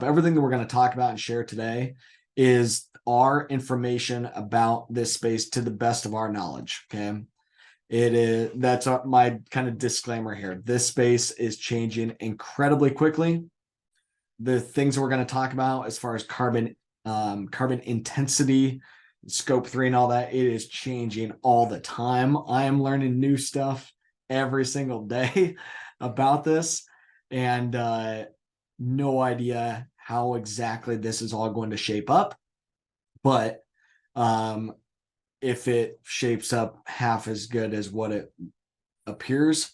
everything that we're going to talk about and share today is our information about this space to the best of our knowledge. Okay. That's my kind of disclaimer here. This space is changing incredibly quickly. The things that we're going to talk about as far as carbon intensity, scope 3 and all that, it is changing all the time. I am learning new stuff every single day about this, and no idea how exactly this is all going to shape up. But if it shapes up half as good as what it appears,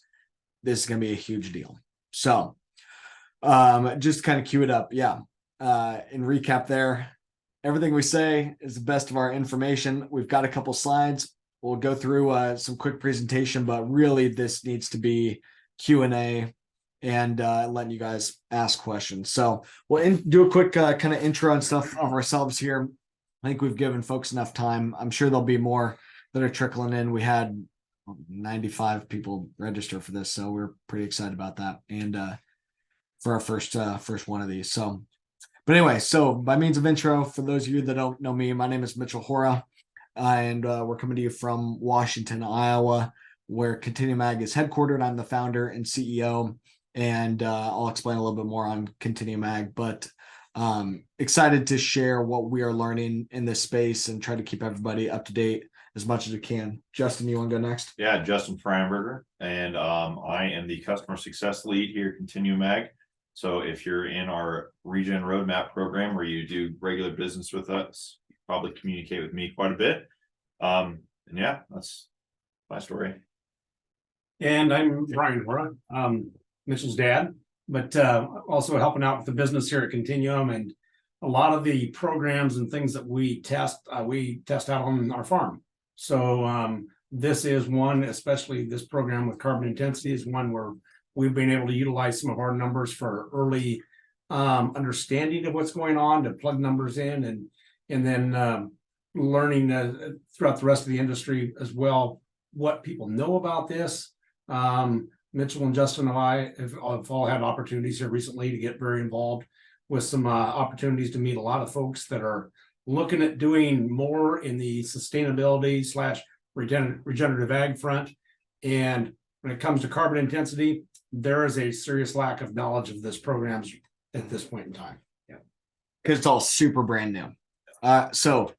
this is going to be a huge deal. So just kind of cue it up. Yeah. In recap there, everything we say is the best of our information. We've got a couple slides. We'll go through some quick presentation, but really this needs to be Q&A and letting you guys ask questions. So we'll do a quick kind of intro and stuff of ourselves here. I think we've given folks enough time. I'm sure there'll be more that are trickling in. We had 95 people register for this, so we're pretty excited about that. And for our first one of these. So, but anyway, so by means of intro, for those of you that don't know me, my name is Mitchell Hora, and we're coming to you from Washington, Iowa, where Continuum Ag is headquartered. I'm the founder and CEO, and I'll explain a little bit more on Continuum Ag, but excited to share what we are learning in this space and try to keep everybody up to date as much as we can. Justin, you want to go next? Yeah, Justin Framberger, and I am the customer success lead here at Continuum Ag. So if you're in our Regen Roadmap program where you do regular business with us, you probably communicate with me quite a bit. And yeah, that's my story. And I'm Brian Hora, Mitchell's dad, but also helping out with the business here at Continuum, and a lot of the programs and things that we test out on our farm. So this is one, especially this program with carbon intensity, is one where we've been able to utilize some of our numbers for early understanding of what's going on, to plug numbers in, and then learning throughout the rest of the industry as well what people know about this. Mitchell and Justin and I have all had opportunities here recently to get very involved with some opportunities to meet a lot of folks that are looking at doing more in the sustainability / regenerative ag front. And when it comes to carbon intensity, there is a serious lack of knowledge of this programs at this point in time. Yeah, because it's all super brand new. So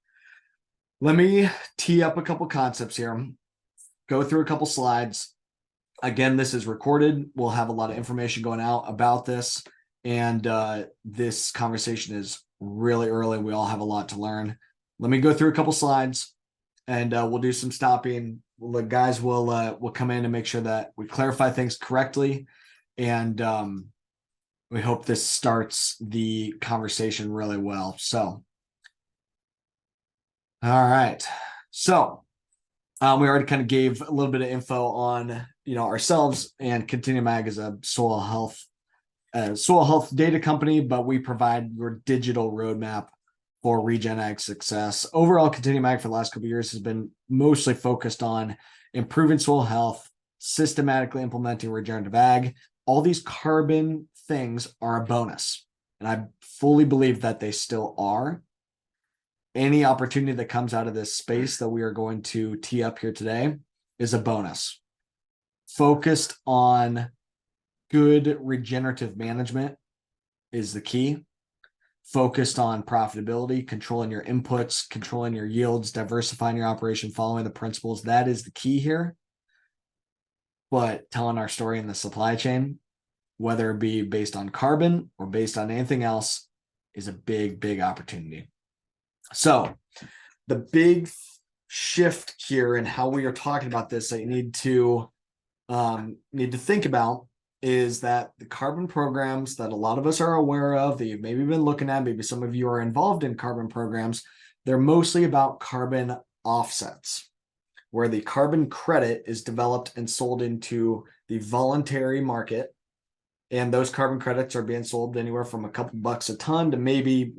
let me tee up a couple concepts here, go through a couple slides. Again, this is recorded. We'll have a lot of information going out about this. And this conversation is really early. We all have a lot to learn. Let me go through a couple slides, and we'll do some stopping. The guys will come in and make sure that we clarify things correctly. And we hope this starts the conversation really well. So, all right. So we already kind of gave a little bit of info on ourselves, and Continuum Ag is a soil health data company, but we provide your digital roadmap for Regen Ag success. Overall, Continuum Ag for the last couple of years has been mostly focused on improving soil health, systematically implementing regenerative ag. All these carbon things are a bonus, and I fully believe that they still are. Any opportunity that comes out of this space that we are going to tee up here today is a bonus. Focused on good regenerative management is the key. Focused on profitability, controlling your inputs, controlling your yields, diversifying your operation, following the principles. That is the key here. But telling our story in the supply chain, whether it be based on carbon or based on anything else, is a big, big opportunity. So the big shift here in how we are talking about this that you need to think about is that the carbon programs that a lot of us are aware of, that you've maybe been looking at, maybe some of you are involved in carbon programs, they're mostly about carbon offsets, where the carbon credit is developed and sold into the voluntary market. And those carbon credits are being sold anywhere from a couple bucks a ton to maybe,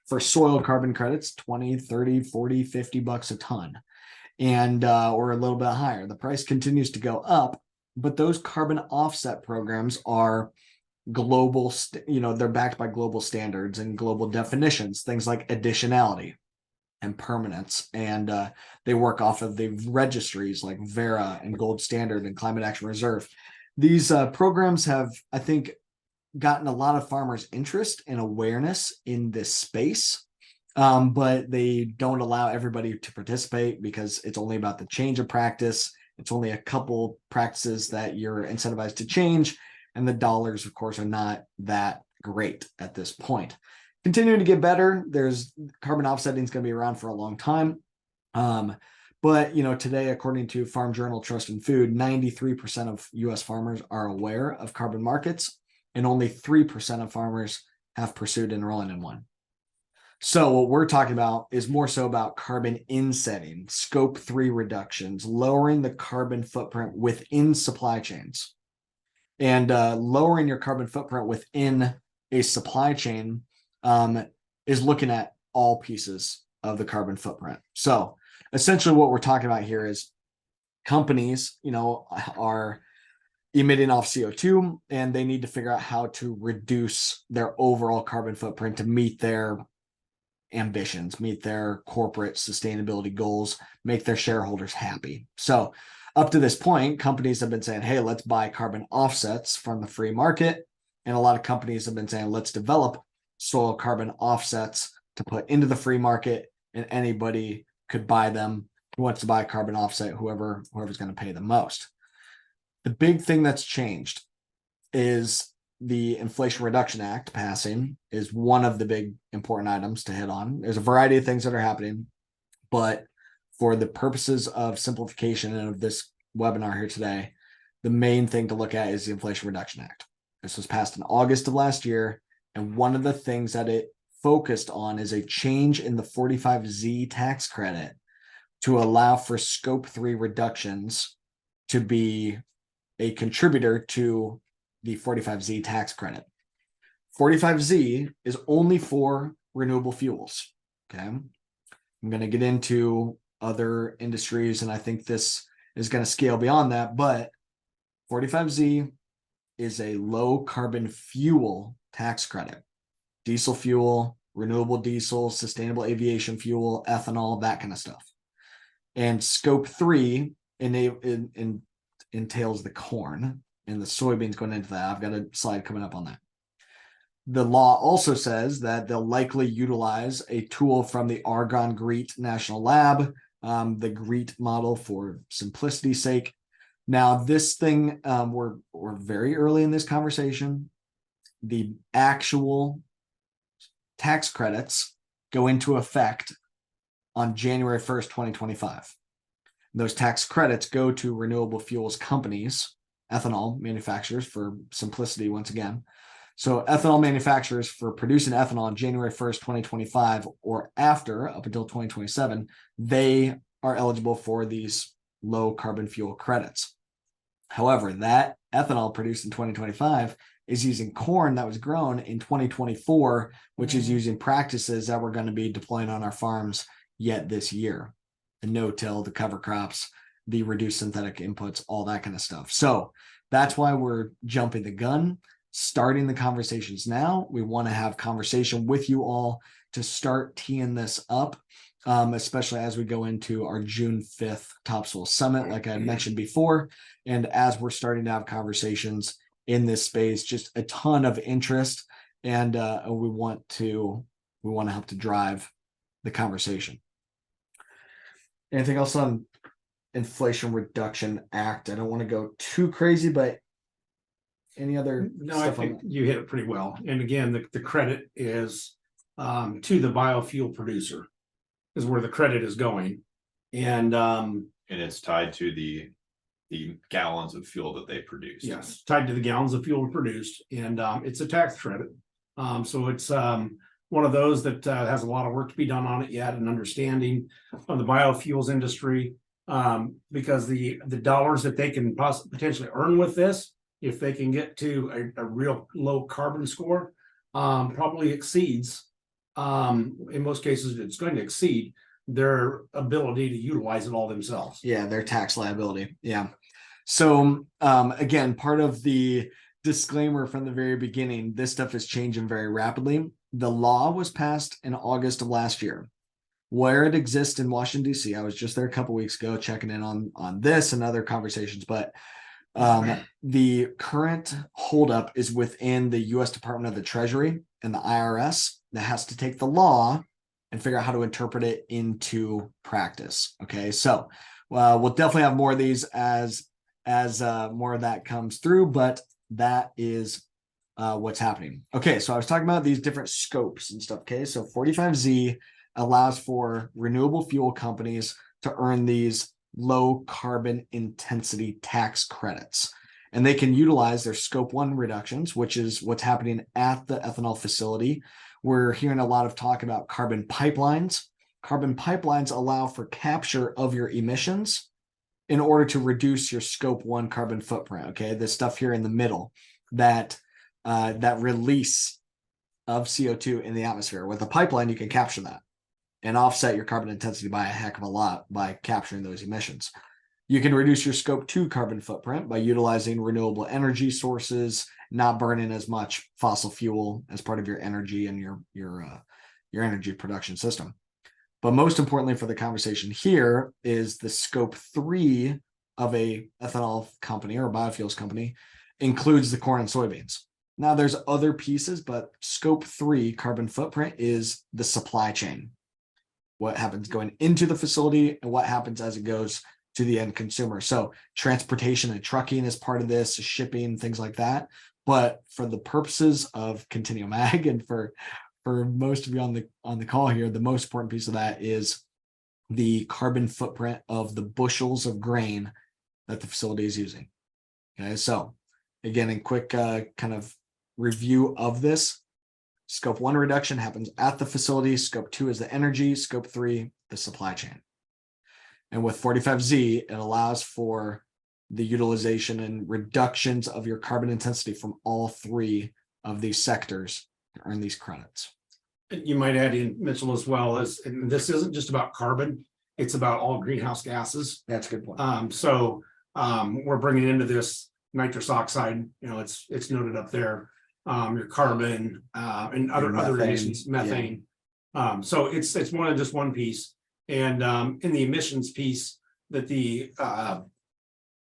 for soil carbon credits, 20, 30, 40, 50 bucks a ton, and or a little bit higher. The price continues to go up, but those carbon offset programs are global, they're backed by global standards and global definitions, things like additionality and permanence. And they work off of the registries like Vera and Gold Standard and Climate Action Reserve. These programs have, I think, gotten a lot of farmers' interest and awareness in this space. But they don't allow everybody to participate because it's only about the change of practice. It's only a couple practices that you're incentivized to change. And the dollars, of course, are not that great at this point. Continuing to get better. There's carbon offsetting is going to be around for a long time. But today, according to Farm Journal Trust and Food, 93% of US farmers are aware of carbon markets, and only 3% of farmers have pursued enrolling in one. So what we're talking about is more so about carbon insetting, scope 3 reductions, lowering the carbon footprint within supply chains. And lowering your carbon footprint within a supply chain is looking at all pieces of the carbon footprint. So essentially what we're talking about here is companies, are emitting off CO2, and they need to figure out how to reduce their overall carbon footprint to meet their ambitions, meet their corporate sustainability goals, make their shareholders happy. So up to this point, companies have been saying, hey, let's buy carbon offsets from the free market. And a lot of companies have been saying, let's develop soil carbon offsets to put into the free market, and anybody could buy them who wants to buy a carbon offset, whoever's going to pay the most. The big thing that's changed is the Inflation Reduction Act passing is one of the big important items to hit on. There's a variety of things that are happening, but for the purposes of simplification and of this webinar here today, the main thing to look at is the Inflation Reduction Act. This was passed in August of last year, and one of the things that it focused on is a change in the 45Z tax credit to allow for scope 3 reductions to be a contributor to the 45Z tax credit. 45Z is only for renewable fuels. Okay. I'm going to get into other industries, and I think this is going to scale beyond that, but 45Z is a low carbon fuel tax credit. Diesel fuel, renewable diesel, sustainable aviation fuel, ethanol, that kind of stuff. And scope 3 entails the corn and the soybeans going into that. I've got a slide coming up on that. The law also says that they'll likely utilize a tool from the Argonne GREET National Lab, the GREET model for simplicity's sake. Now, this thing, we're very early in this conversation. The actual tax credits go into effect on January 1st, 2025. Those tax credits go to renewable fuels companies, ethanol manufacturers, for simplicity once again. So ethanol manufacturers for producing ethanol on January 1st, 2025 or after, up until 2027, they are eligible for these low carbon fuel credits. However, that ethanol produced in 2025 is using corn that was grown in 2024, which is using practices that we're going to be deploying on our farms yet this year. The no-till, the cover crops, the reduced synthetic inputs, all that kind of stuff. So that's why we're jumping the gun, starting the conversations now. We want to have conversation with you all to start teeing this up, especially as we go into our June 5th TopSoil Summit, like I mentioned before. And as we're starting to have conversations in this space, just a ton of interest, and we want to help to drive the conversation. Anything else on Inflation Reduction Act? I don't want to go too crazy, but any other No, I think you hit it pretty well. And again, the credit is to the biofuel producer is where the credit is going. And it's tied to the gallons of fuel that they produce. Yes, tied to the gallons of fuel produced, and it's a tax credit. So it's one of those that has a lot of work to be done on it yet, and understanding of the biofuels industry, because the dollars that they can potentially earn with this, if they can get to a real low carbon score, probably exceeds, in most cases, it's going to exceed their ability to utilize it all themselves. Yeah, their tax liability. Yeah. So again, part of the disclaimer from the very beginning, this stuff is changing very rapidly. The law was passed in August of last year. Where it exists in Washington, D.C., I was just there a couple weeks ago checking in on this and other conversations, but the current holdup is within the U.S. Department of the Treasury and the IRS that has to take the law and figure out how to interpret it into practice. Okay, so we'll definitely have more of these as more of that comes through, but that is what's happening. Okay, so I was talking about these different scopes and stuff. Okay, so 45Z allows for renewable fuel companies to earn these low carbon intensity tax credits. And they can utilize their scope 1 reductions, which is what's happening at the ethanol facility. We're hearing a lot of talk about carbon pipelines. Carbon pipelines allow for capture of your emissions in order to reduce your scope 1 carbon footprint. Okay, this stuff here in the middle, that release of CO2 in the atmosphere. With a pipeline, you can capture that and offset your carbon intensity by a heck of a lot by capturing those emissions. You can reduce your scope 2 carbon footprint by utilizing renewable energy sources, not burning as much fossil fuel as part of your energy and your energy production system. But most importantly for the conversation here is the scope 3 of a ethanol company or a biofuels company includes the corn and soybeans. Now there's other pieces, but scope 3 carbon footprint is the supply chain. What happens going into the facility and what happens as it goes to the end consumer. So transportation and trucking is part of this, shipping, things like that. But for the purposes of Continuum Ag and for most of you on the call here, the most important piece of that is the carbon footprint of the bushels of grain that the facility is using. Okay, so again, in quick kind of review of this, scope 1 reduction happens at the facility. Scope 2 is the energy. Scope 3, the supply chain. And with 45Z, it allows for the utilization and reductions of your carbon intensity from all 3 of these sectors to earn these credits. You might add in, Mitchell, as well as, and this isn't just about carbon, it's about all greenhouse gases. That's a good point. We're bringing into this nitrous oxide, it's noted up there, your carbon, and other emissions, methane. Yeah. So it's more than just one piece. And in the emissions piece that the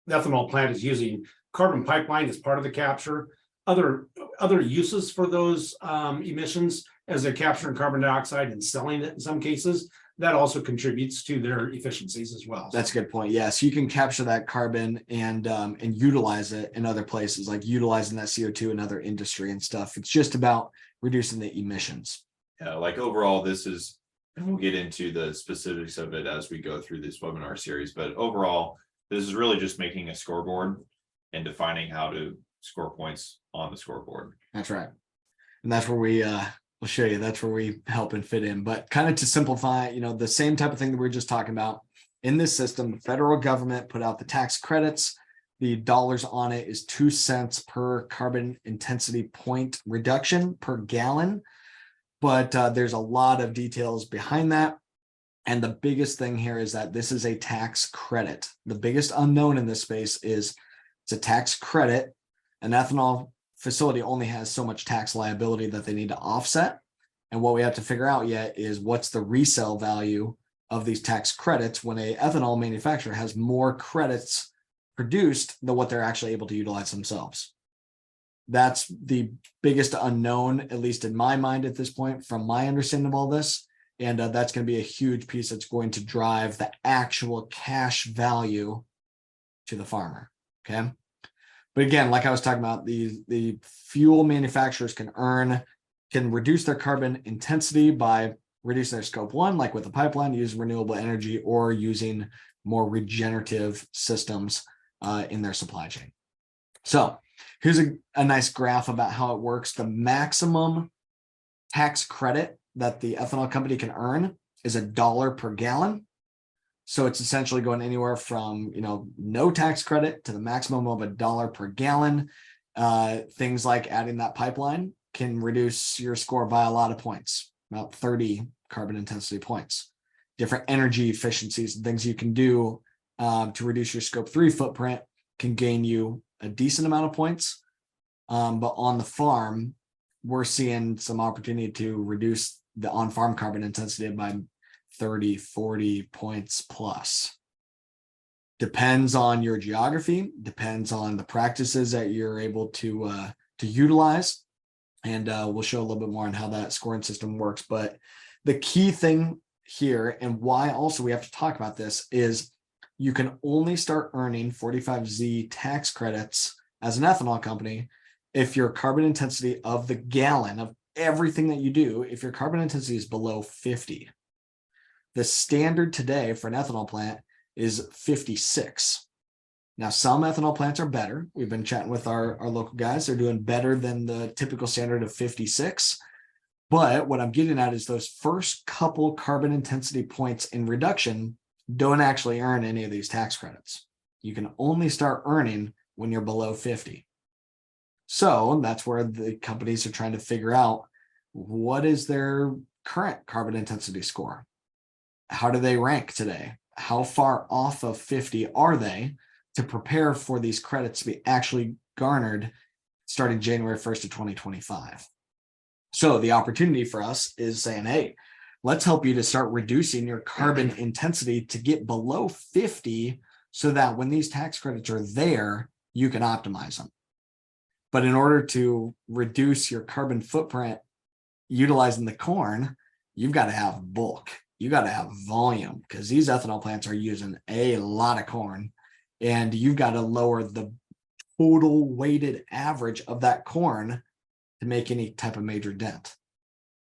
ethanol plant is using, carbon pipeline is part of the capture. Other uses for those emissions, as they're capturing carbon dioxide and selling it in some cases, that also contributes to their efficiencies as well. That's a good point. Yes, you can capture that carbon and utilize it in other places, like utilizing that CO2 in other industry and stuff. It's just about reducing the emissions. Yeah, like overall, this is, and we'll get into the specifics of it as we go through this webinar series, but overall, this is really just making a scoreboard and defining how to score points on the scoreboard. That's right. And that's where we'll show you, that's where we help and fit in. But kind of to simplify, the same type of thing that we were just talking about in this system, the federal government put out the tax credits. The dollars on it is 2 cents per carbon intensity point reduction per gallon. But there's a lot of details behind that. And the biggest thing here is that this is a tax credit. The biggest unknown in this space is it's a tax credit. An ethanol facility only has so much tax liability that they need to offset. And what we have to figure out yet is what's the resale value of these tax credits when a ethanol manufacturer has more credits produced than what they're actually able to utilize themselves. That's the biggest unknown, at least in my mind at this point, from my understanding of all this. And that's going to be a huge piece that's going to drive the actual cash value to the farmer. Okay. But again, like I was talking about, the fuel manufacturers can reduce their carbon intensity by reducing their scope 1, like with the pipeline, use renewable energy or using more regenerative systems in their supply chain. So here's a nice graph about how it works. The maximum tax credit that the ethanol company can earn is $1 per gallon. So it's essentially going anywhere from, no tax credit to the maximum of $1 per gallon. Things like adding that pipeline can reduce your score by a lot of points, about 30 carbon intensity points. Different energy efficiencies and things you can do to reduce your scope 3 footprint can gain you a decent amount of points. But on the farm, we're seeing some opportunity to reduce the on-farm carbon intensity by 30, 40 points plus. Depends on your geography, depends on the practices that you're able to utilize. And we'll show a little bit more on how that scoring system works. But the key thing here, and why also we have to talk about this, is you can only start earning 45Z tax credits as an ethanol company if your carbon intensity of the gallon of everything that you do, if your carbon intensity is below 50. The standard today for an ethanol plant is 56. Now, some ethanol plants are better. We've been chatting with our local guys. They're doing better than the typical standard of 56. But what I'm getting at is those first couple carbon intensity points in reduction don't actually earn any of these tax credits. You can only start earning when you're below 50. So that's where the companies are trying to figure out, what is their current carbon intensity score? How do they rank today? How far off of 50 are they to prepare for these credits to be actually garnered starting January 1st of 2025? So the opportunity for us is saying, hey, let's help you to start reducing your carbon intensity to get below 50 so that when these tax credits are there, you can optimize them. But in order to reduce your carbon footprint utilizing the corn, you've got to have bulk. You got to have volume, because these ethanol plants are using a lot of corn, and you've got to lower the total weighted average of that corn to make any type of major dent.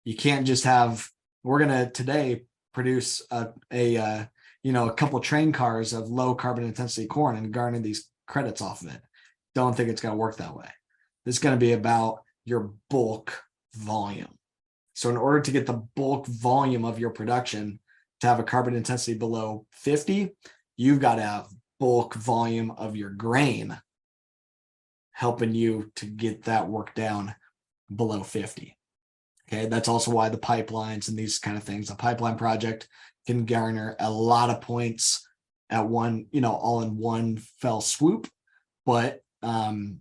You can't just have, we're going to today produce a couple train cars of low carbon intensity corn and garner these credits off of it. Don't think it's going to work that way. This is going to be about your bulk volume. So in order to get the bulk volume of your production to have a carbon intensity below 50, you've got to have bulk volume of your grain helping you to get that work down below 50. Okay, that's also why the pipelines and these kind of things, a pipeline project can garner a lot of points at one, all in one fell swoop. But we'll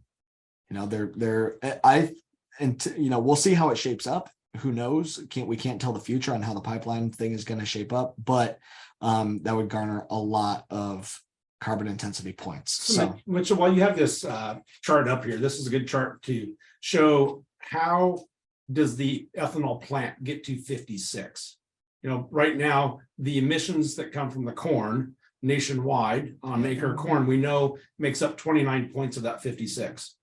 see how it shapes up. Who knows? We can't tell the future on how the pipeline thing is going to shape up, but that would garner a lot of carbon intensity points. So Mitchell, while you have this chart up here, this is a good chart to show how does the ethanol plant get to 56. Right now, the emissions that come from the corn nationwide on an acre of corn, we know makes up 29 points of that 56.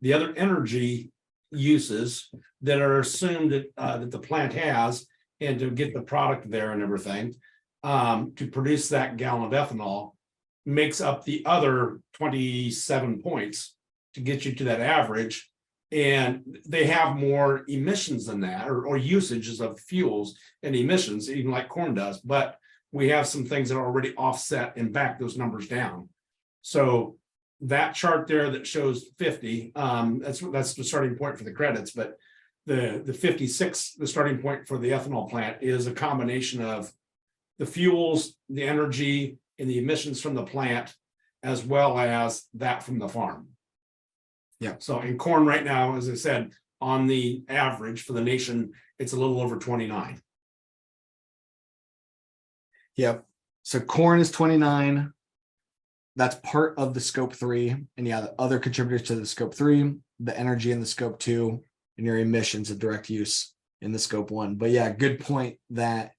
The other energy uses that are assumed that the plant has, and to get the product there and everything, to produce that gallon of ethanol makes up the other 27 points to get you to that average. And they have more emissions than that, or usages of fuels and emissions, even like corn does. But we have some things that are already offset and back those numbers down. So that chart there that shows 50, that's the starting point for the credits. But the 56, the starting point for the ethanol plant, is a combination of the fuels, the energy, and the emissions from the plant, as well as that from the farm. Yeah. So in corn right now, as I said, on the average for the nation, it's a little over 29. Yep. So corn is 29. That's part of the scope 3. And the other contributors to the scope 3, the energy in the scope 2, and your emissions of direct use in the scope 1. But yeah, good point that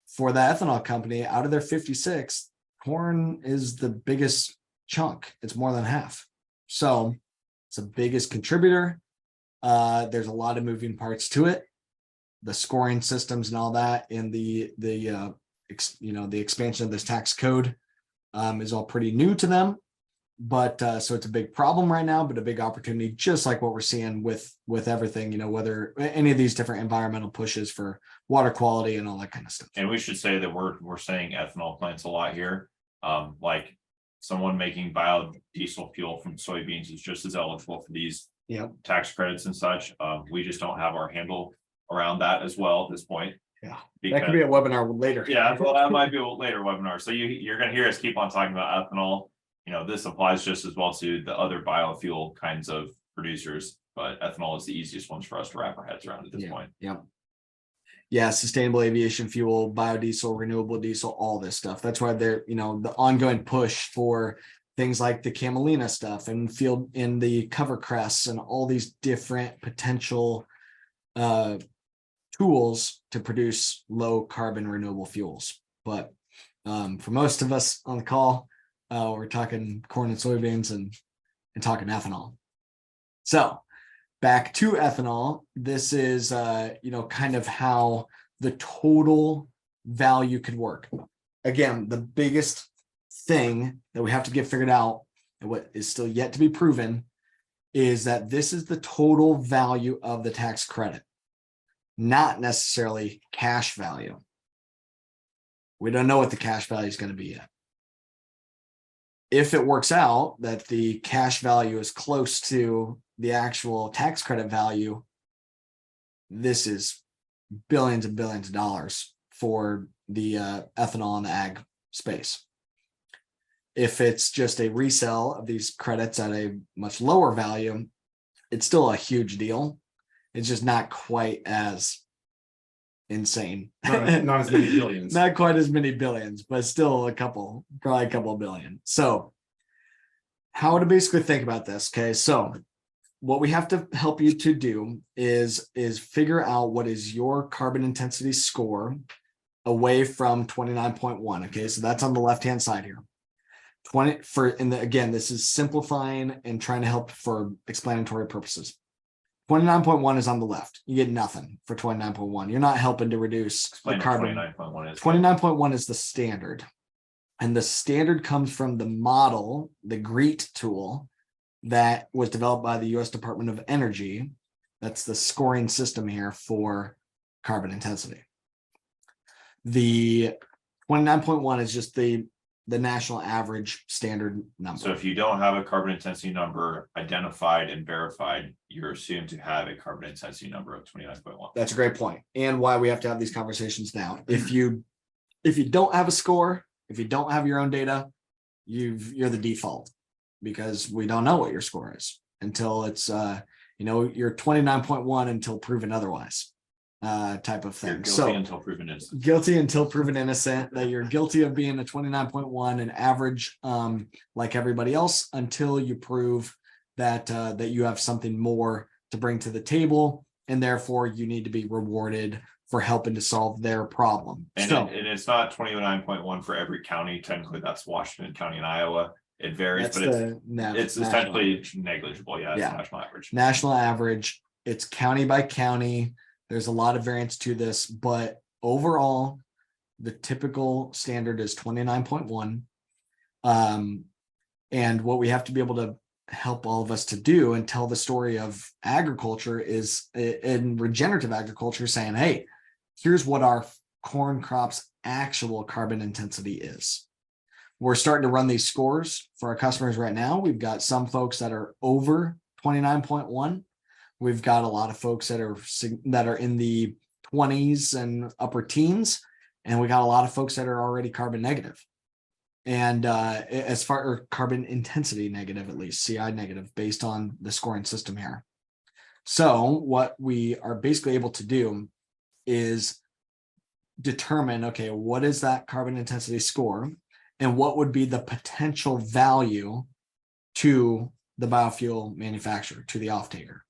for the ethanol company, out of their 56, corn is the biggest chunk. It's more than half. So it's the biggest contributor. There's a lot of moving parts to it. The scoring systems and all that, and the expansion of this tax code is all pretty new to them. But so it's a big problem right now, but a big opportunity, just like what we're seeing with everything, whether any of these different environmental pushes for water quality and all that kind of stuff. And we should say that we're saying ethanol plants a lot here. Like someone making biodiesel fuel from soybeans is just as eligible for these tax credits and such. We just don't have our handle around that as well at this point. Yeah, that could be a webinar later. Yeah, well, that might be a later webinar. So you're going to hear us keep on talking about ethanol. This applies just as well to the other biofuel kinds of producers, but ethanol is the easiest ones for us to wrap our heads around at this point. Yeah, sustainable aviation fuel, biodiesel, renewable diesel, all this stuff. That's why they're, the ongoing push for things like the camelina stuff and field in the cover crests and all these different potential tools to produce low carbon renewable fuels. But for most of us on the call, we're talking corn and soybeans and talking ethanol. So back to ethanol, this is, kind of how the total value could work. Again, the biggest thing that we have to get figured out, and what is still yet to be proven, is that this is the total value of the tax credit, not necessarily cash value. We don't know what the cash value is going to be yet. If it works out that the cash value is close to the actual tax credit value, this is billions and billions of dollars for the ethanol and the ag space. If it's just a resale of these credits at a much lower value, it's still a huge deal. It's just not quite as insane. Not as many billions. Not quite as many billions, but still probably a couple billion. So how to basically think about this. Okay. So what we have to help you to do is figure out what is your carbon intensity score away from 29.1. Okay. So that's on the left-hand side here. Again, this is simplifying and trying to help for explanatory purposes. 29.1 is on the left. You get nothing for 29.1. You're not helping to reduce the carbon. 29.1 is 29.1 is the standard. And the standard comes from the model, the GREET tool that was developed by the US Department of Energy. That's the scoring system here for carbon intensity. The 29.1 is just the national average standard number. So if you don't have a carbon intensity number identified and verified, you're assumed to have a carbon intensity number of 29.1. That's a great point, and why we have to have these conversations now. If you don't have a score, if you don't have your own data, you're the default, because we don't know what your score is until it's you're 29.1 until proven otherwise. Type of thing. You're guilty until proven innocent. Guilty until proven innocent, that you're guilty of being a 29.1 and average, like everybody else, until you prove that you have something more to bring to the table, and therefore you need to be rewarded for helping to solve their problem. And it's not 29.1 for every county. Technically, that's Washington County and Iowa. It varies, but it's essentially negligible. Yeah, it's national average. National average. It's county by county. There's a lot of variance to this, but overall, the typical standard is 29.1. And what we have to be able to help all of us to do and tell the story of agriculture is in regenerative agriculture, saying, hey, here's what our corn crop's actual carbon intensity is. We're starting to run these scores for our customers right now. We've got some folks that are over 29.1. We've got a lot of folks that are in the 20s and upper teens, and we got a lot of folks that are already carbon negative. And as far as carbon intensity negative, at least CI negative, based on the scoring system here. So what we are basically able to do is determine, okay, what is that carbon intensity score, and what would be the potential value to the biofuel manufacturer, to the off-taker.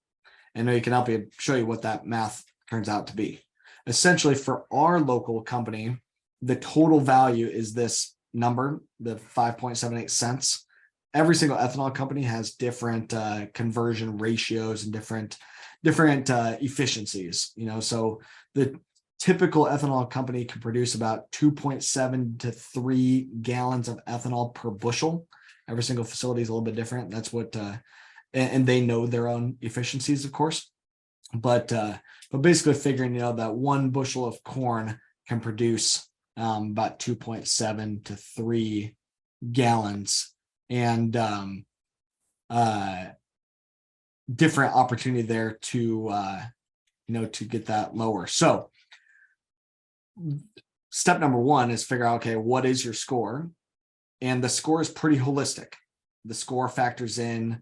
And we can help you show you what that math turns out to be. Essentially, for our local company, the total value is this number, the 5.78 cents. Every single ethanol company has different conversion ratios and different efficiencies. So the typical ethanol company can produce about 2.7 to 3 gallons of ethanol per bushel. Every single facility is a little bit different. That's what and they know their own efficiencies, of course, but basically figuring, that 1 bushel of corn can produce about 2.7 to 3 gallons, and different opportunity there to get that lower. So step number 1 is figure out, okay, what is your score? And the score is pretty holistic. The score factors in,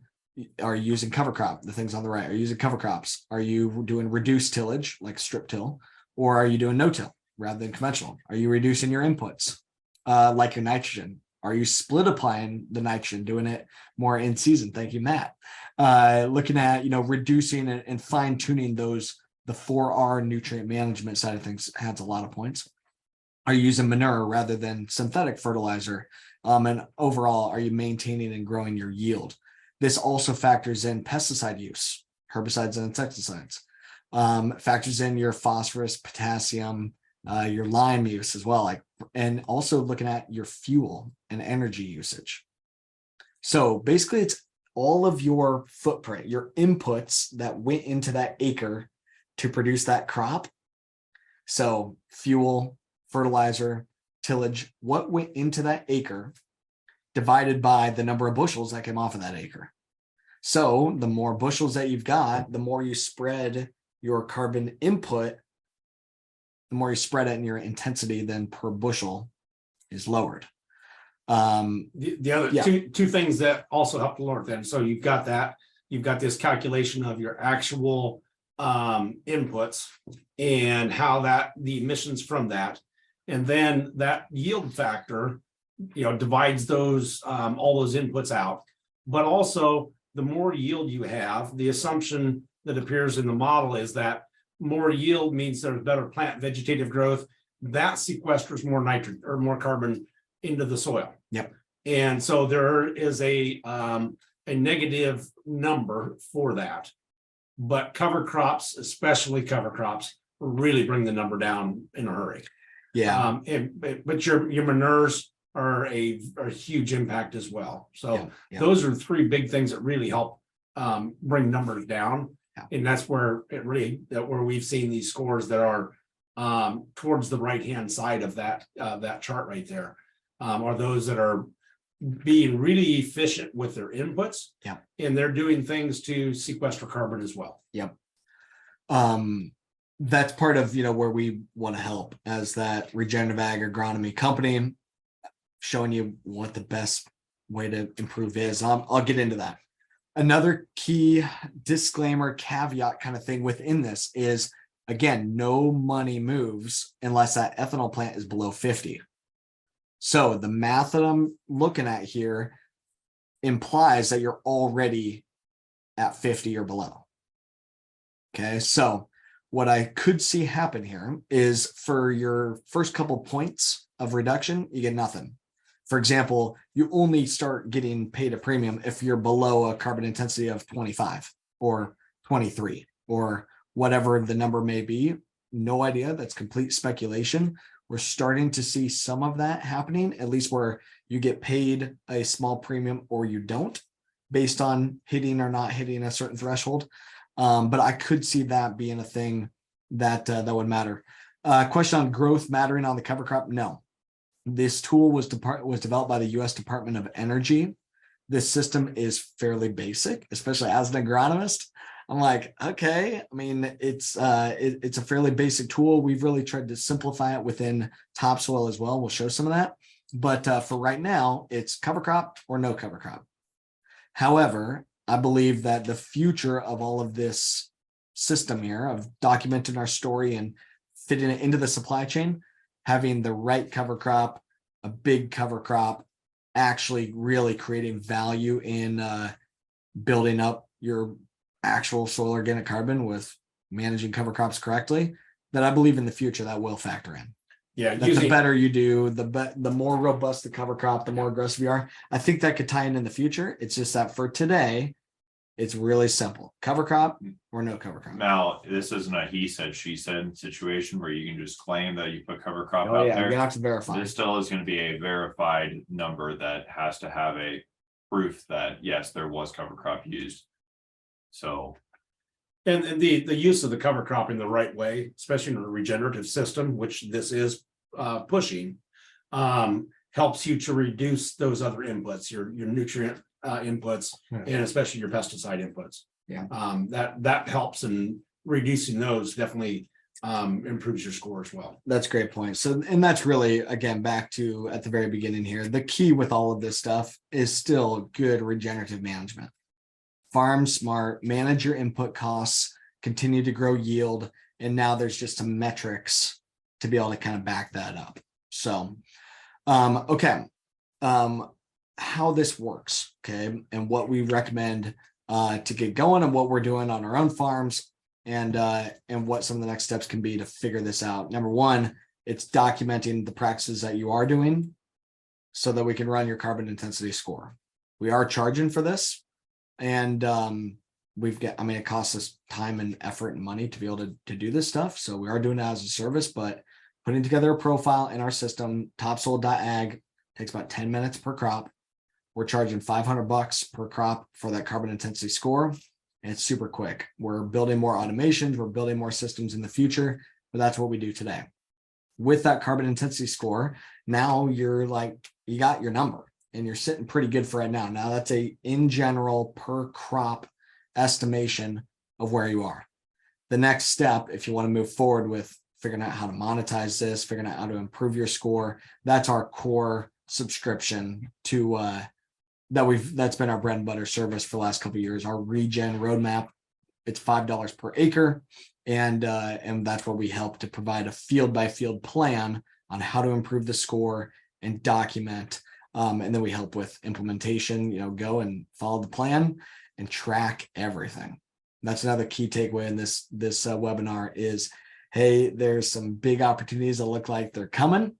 Are you using cover crop? The things on the right, are you using cover crops? Are you doing reduced tillage like strip till, or are you doing no till rather than conventional? Are you reducing your inputs like your nitrogen? Are you split applying the nitrogen, doing it more in season? Thank you, Matt. Looking at, reducing and fine tuning those, the 4R nutrient management side of things adds a lot of points. Are you using manure rather than synthetic fertilizer? And overall, are you maintaining and growing your yield? This also factors in pesticide use, herbicides and insecticides, factors in your phosphorus, potassium, your lime use as well, and also looking at your fuel and energy usage. So basically it's all of your footprint, your inputs that went into that acre to produce that crop. So fuel, fertilizer, tillage, what went into that acre divided by the number of bushels that came off of that acre. So the more bushels that you've got, the more you spread your carbon input, the more you spread it in your intensity, then per bushel is lowered. The other two things that also help to lower them. So you've got this calculation of your actual inputs and how the emissions from that, and then that yield factor, divides those all those inputs out. But also, the more yield you have, the assumption that appears in the model is that more yield means there's better plant vegetative growth. That sequesters more nitrogen or more carbon into the soil. Yep. And so there is a negative number for that. But cover crops, especially cover crops, really bring the number down in a hurry. Yeah. But your manures are a huge impact as well. So those are three big things that really help bring numbers down. Yeah. And that's where where we've seen these scores that are towards the right hand side of that chart right there, are those that are being really efficient with their inputs. Yeah. And they're doing things to sequester carbon as well. Yep. That's part of where we want to help as that regenerative ag agronomy company, showing you what the best way to improve is. I'll get into that. Another key disclaimer, caveat kind of thing within this is, again, no money moves unless that ethanol plant is below 50. So the math that I'm looking at here implies that you're already at 50 or below. Okay, so what I could see happen here is for your first couple points of reduction, you get nothing. For example, you only start getting paid a premium if you're below a carbon intensity of 25 or 23 or whatever the number may be. No idea. That's complete speculation. We're starting to see some of that happening, at least where you get paid a small premium or you don't, based on hitting or not hitting a certain threshold. But I could see that being a thing that would matter. Question on growth mattering on the cover crop? No. This tool was developed by the U.S. Department of Energy. This system is fairly basic, especially as an agronomist. I'm like, okay, I mean, it's a fairly basic tool. We've really tried to simplify it within TopSoil as well. We'll show some of that. But for right now, it's cover crop or no cover crop. However, I believe that the future of all of this system here of documenting our story and fitting it into the supply chain, having the right cover crop, a big cover crop, actually really creating value in building up your actual soil organic carbon with managing cover crops correctly, that I believe in the future that will factor in. Yeah, the better you do, the more robust the cover crop, the more aggressive you are. I think that could tie in the future. It's just that for today, it's really simple: cover crop or no cover crop. Now, this isn't a he said, she said situation where you can just claim that you put cover crop out there. You have to verify. This still is going to be a verified number that has to have a proof that yes, there was cover crop used. So, and the use of the cover crop in the right way, especially in a regenerative system, which this is pushing, helps you to reduce those other inputs, your nutrient inputs, and especially your pesticide inputs. Yeah, that helps, and reducing those definitely improves your score as well. That's a great point. So, and that's really, again, back to at the very beginning here, the key with all of this stuff is still good regenerative management. farm smart, manage your input costs, continue to grow yield. And now there's just some metrics to be able to kind of back that up. So, okay. How this works, okay, and what we recommend to get going and what we're doing on our own farms, and what some of the next steps can be to figure this out. Number one, it's documenting the practices that you are doing so that we can run your carbon intensity score. We are charging for this, and it costs us time and effort and money to be able to do this stuff. So we are doing it as a service, but putting together a profile in our system, topsoil.ag, takes about 10 minutes per crop. We're charging $500 per crop for that carbon intensity score. And it's super quick. We're building more automations, we're building more systems in the future, but that's what we do today. With that carbon intensity score, now you're like, you got your number and you're sitting pretty good for it now. Now that's a in general per crop estimation of where you are. The next step, if you want to move forward with figuring out how to monetize this, figuring out how to improve your score, that's our core subscription to that's been our bread and butter service for the last couple of years. Our regen roadmap, it's $5 per acre, and that's where we help to provide a field by field plan on how to improve the score and document, and then we help with implementation. Go and follow the plan and track everything. That's another key takeaway in this webinar is, hey, there's some big opportunities that look like they're coming,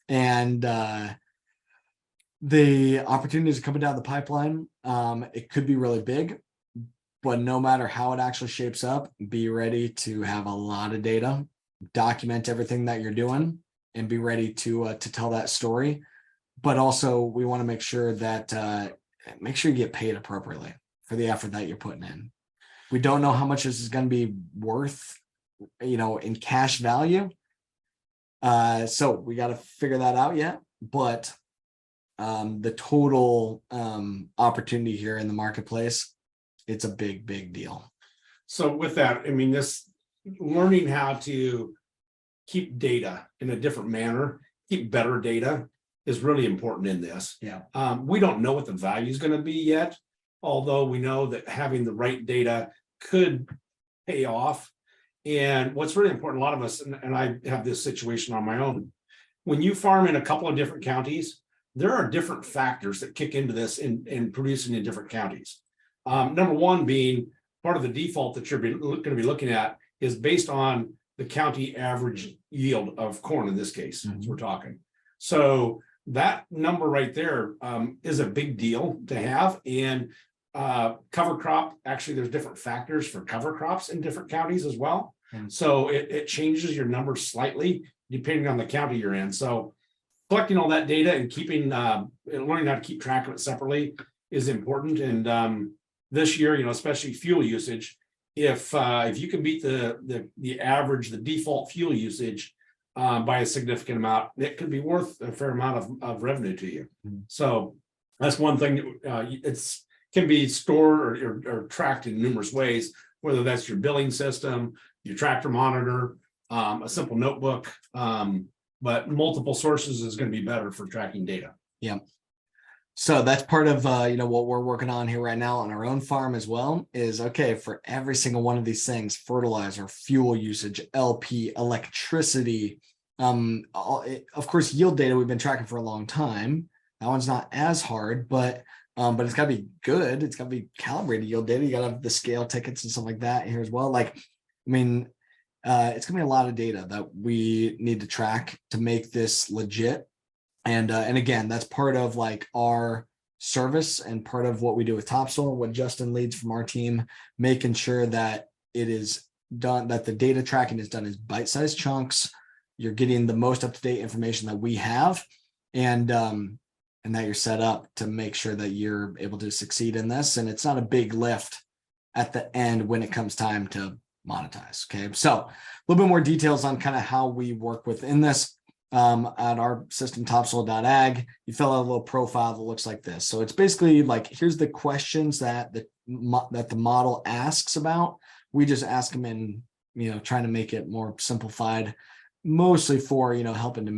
and the opportunities are coming down the pipeline. It could be really big, but no matter how it actually shapes up, be ready to have a lot of data, document everything that you're doing, and be ready to tell that story. But also, we want to make sure you get paid appropriately for the effort that you're putting in. We don't know how much this is going to be worth, in cash value. So we got to figure that out yet. But the total opportunity here in the marketplace, it's a big, big deal. So with that, this learning how to keep data in a different manner, keep better data is really important in this. Yeah. We don't know what the value is going to be yet, although we know that having the right data could pay off. And what's really important, a lot of us, and I have this situation on my own, when you farm in a couple of different counties, there are different factors that kick into this in producing in different counties. Number one being part of the default that you're going to be looking at is based on the county average yield of corn in this case, as we're talking. So that number right there is a big deal to have. And cover crop, actually, there's different factors for cover crops in different counties as well. So it changes your numbers slightly depending on the county you're in. So collecting all that data and keeping learning how to keep track of it separately is important. And this year, especially fuel usage, if you can beat the average, the default fuel usage by a significant amount, it could be worth a fair amount of revenue to you. So that's one thing. It's can be stored or tracked in numerous ways, whether that's your billing system, your tractor monitor, a simple notebook, but multiple sources is going to be better for tracking data. Yeah. So that's part of what we're working on here right now on our own farm as well is, okay, for every single one of these things, fertilizer, fuel usage, LP, electricity, of course, yield data we've been tracking for a long time. That one's not as hard, but it's got to be good. It's got to be calibrated yield data. You got to have the scale tickets and stuff like that here as well. It's going to be a lot of data that we need to track to make this legit. And again, that's part of our service and part of what we do with TopSoil, what Justin leads from our team, making sure that it is done, that the data tracking is done as bite-sized chunks. You're getting the most up-to-date information that we have, and that you're set up to make sure that you're able to succeed in this. And it's not a big lift at the end when it comes time to monetize. Okay. So a little bit more details on kind of how we work within this. At our system, topsoil.ag, you fill out a little profile that looks like this. So it's basically here's the questions that the model asks about. We just ask them in, trying to make it more simplified, mostly for, helping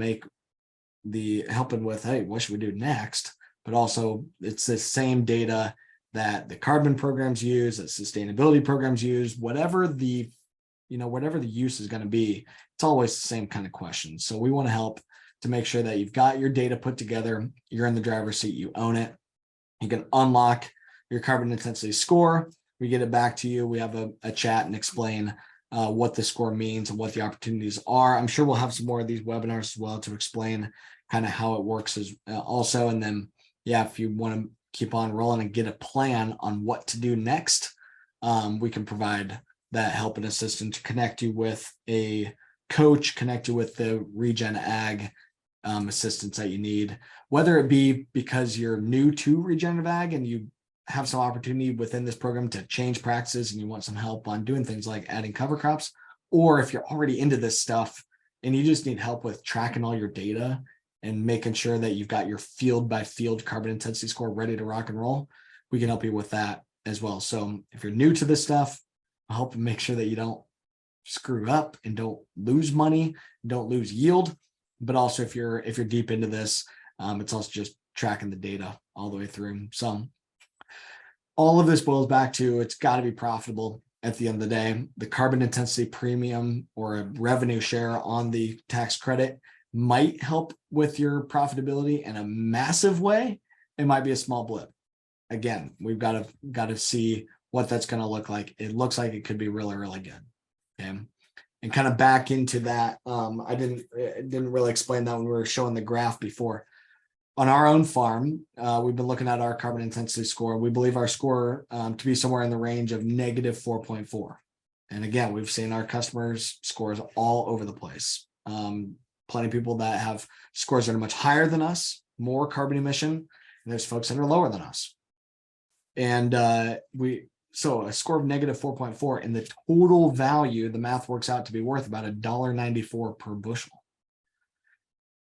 with, hey, what should we do next? But also it's the same data that the carbon programs use, that sustainability programs use, whatever the use is going to be, it's always the same kind of questions. So we want to help to make sure that you've got your data put together, you're in the driver's seat, you own it. You can unlock your carbon intensity score. We get it back to you. We have a chat and explain what the score means and what the opportunities are. I'm sure we'll have some more of these webinars as well to explain kind of how it works as also. And then, yeah, if you want to keep on rolling and get a plan on what to do next, we can provide that help and assistance to connect you with a coach, connect you with the Regen Ag assistance that you need, whether it be because you're new to regenerative ag and you have some opportunity within this program to change practices and you want some help on doing things like adding cover crops, or if you're already into this stuff and you just need help with tracking all your data and making sure that you've got your field by field carbon intensity score ready to rock and roll, we can help you with that as well. So if you're new to this stuff, I'll help make sure that you don't screw up and don't lose money, don't lose yield. But also if you're deep into this, it's also just tracking the data all the way through. So all of this boils back to it's got to be profitable at the end of the day. The carbon intensity premium or a revenue share on the tax credit might help with your profitability in a massive way. It might be a small blip. Again, we've got to see what that's going to look like. It looks like it could be really, really good. Okay. And kind of back into that, I didn't really explain that when we were showing the graph before. On our own farm, we've been looking at our carbon intensity score. We believe our score to be somewhere in the range of negative 4.4. And again, we've seen our customers' scores all over the place. Plenty of people that have scores that are much higher than us, more carbon emission, and there's folks that are lower than us. And so a score of negative 4.4 and the total value, the math works out to be worth about $1.94 per bushel.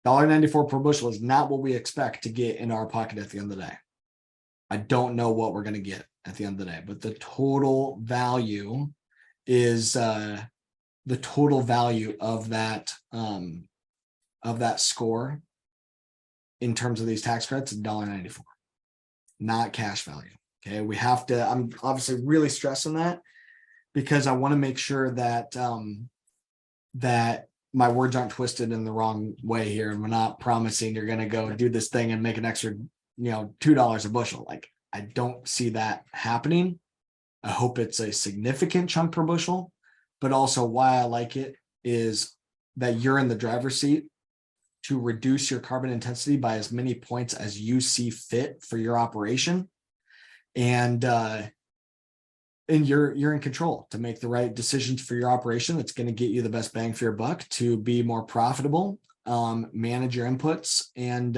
$1.94 per bushel is not what we expect to get in our pocket at the end of the day. I don't know what we're going to get at the end of the day, but the total value is the total value of that score in terms of these tax credits is $1.94, not cash value. Okay, we have to, I'm obviously really stressing that because I want to make sure that that my words aren't twisted in the wrong way here. And we're not promising you're going to go do this thing and make an extra, $2 a bushel. Like, I don't see that happening. I hope it's a significant chunk per bushel, but also why I like it is that you're in the driver's seat to reduce your carbon intensity by as many points as you see fit for your operation. And you're in control to make the right decisions for your operation. It's going to get you the best bang for your buck to be more profitable, manage your inputs, and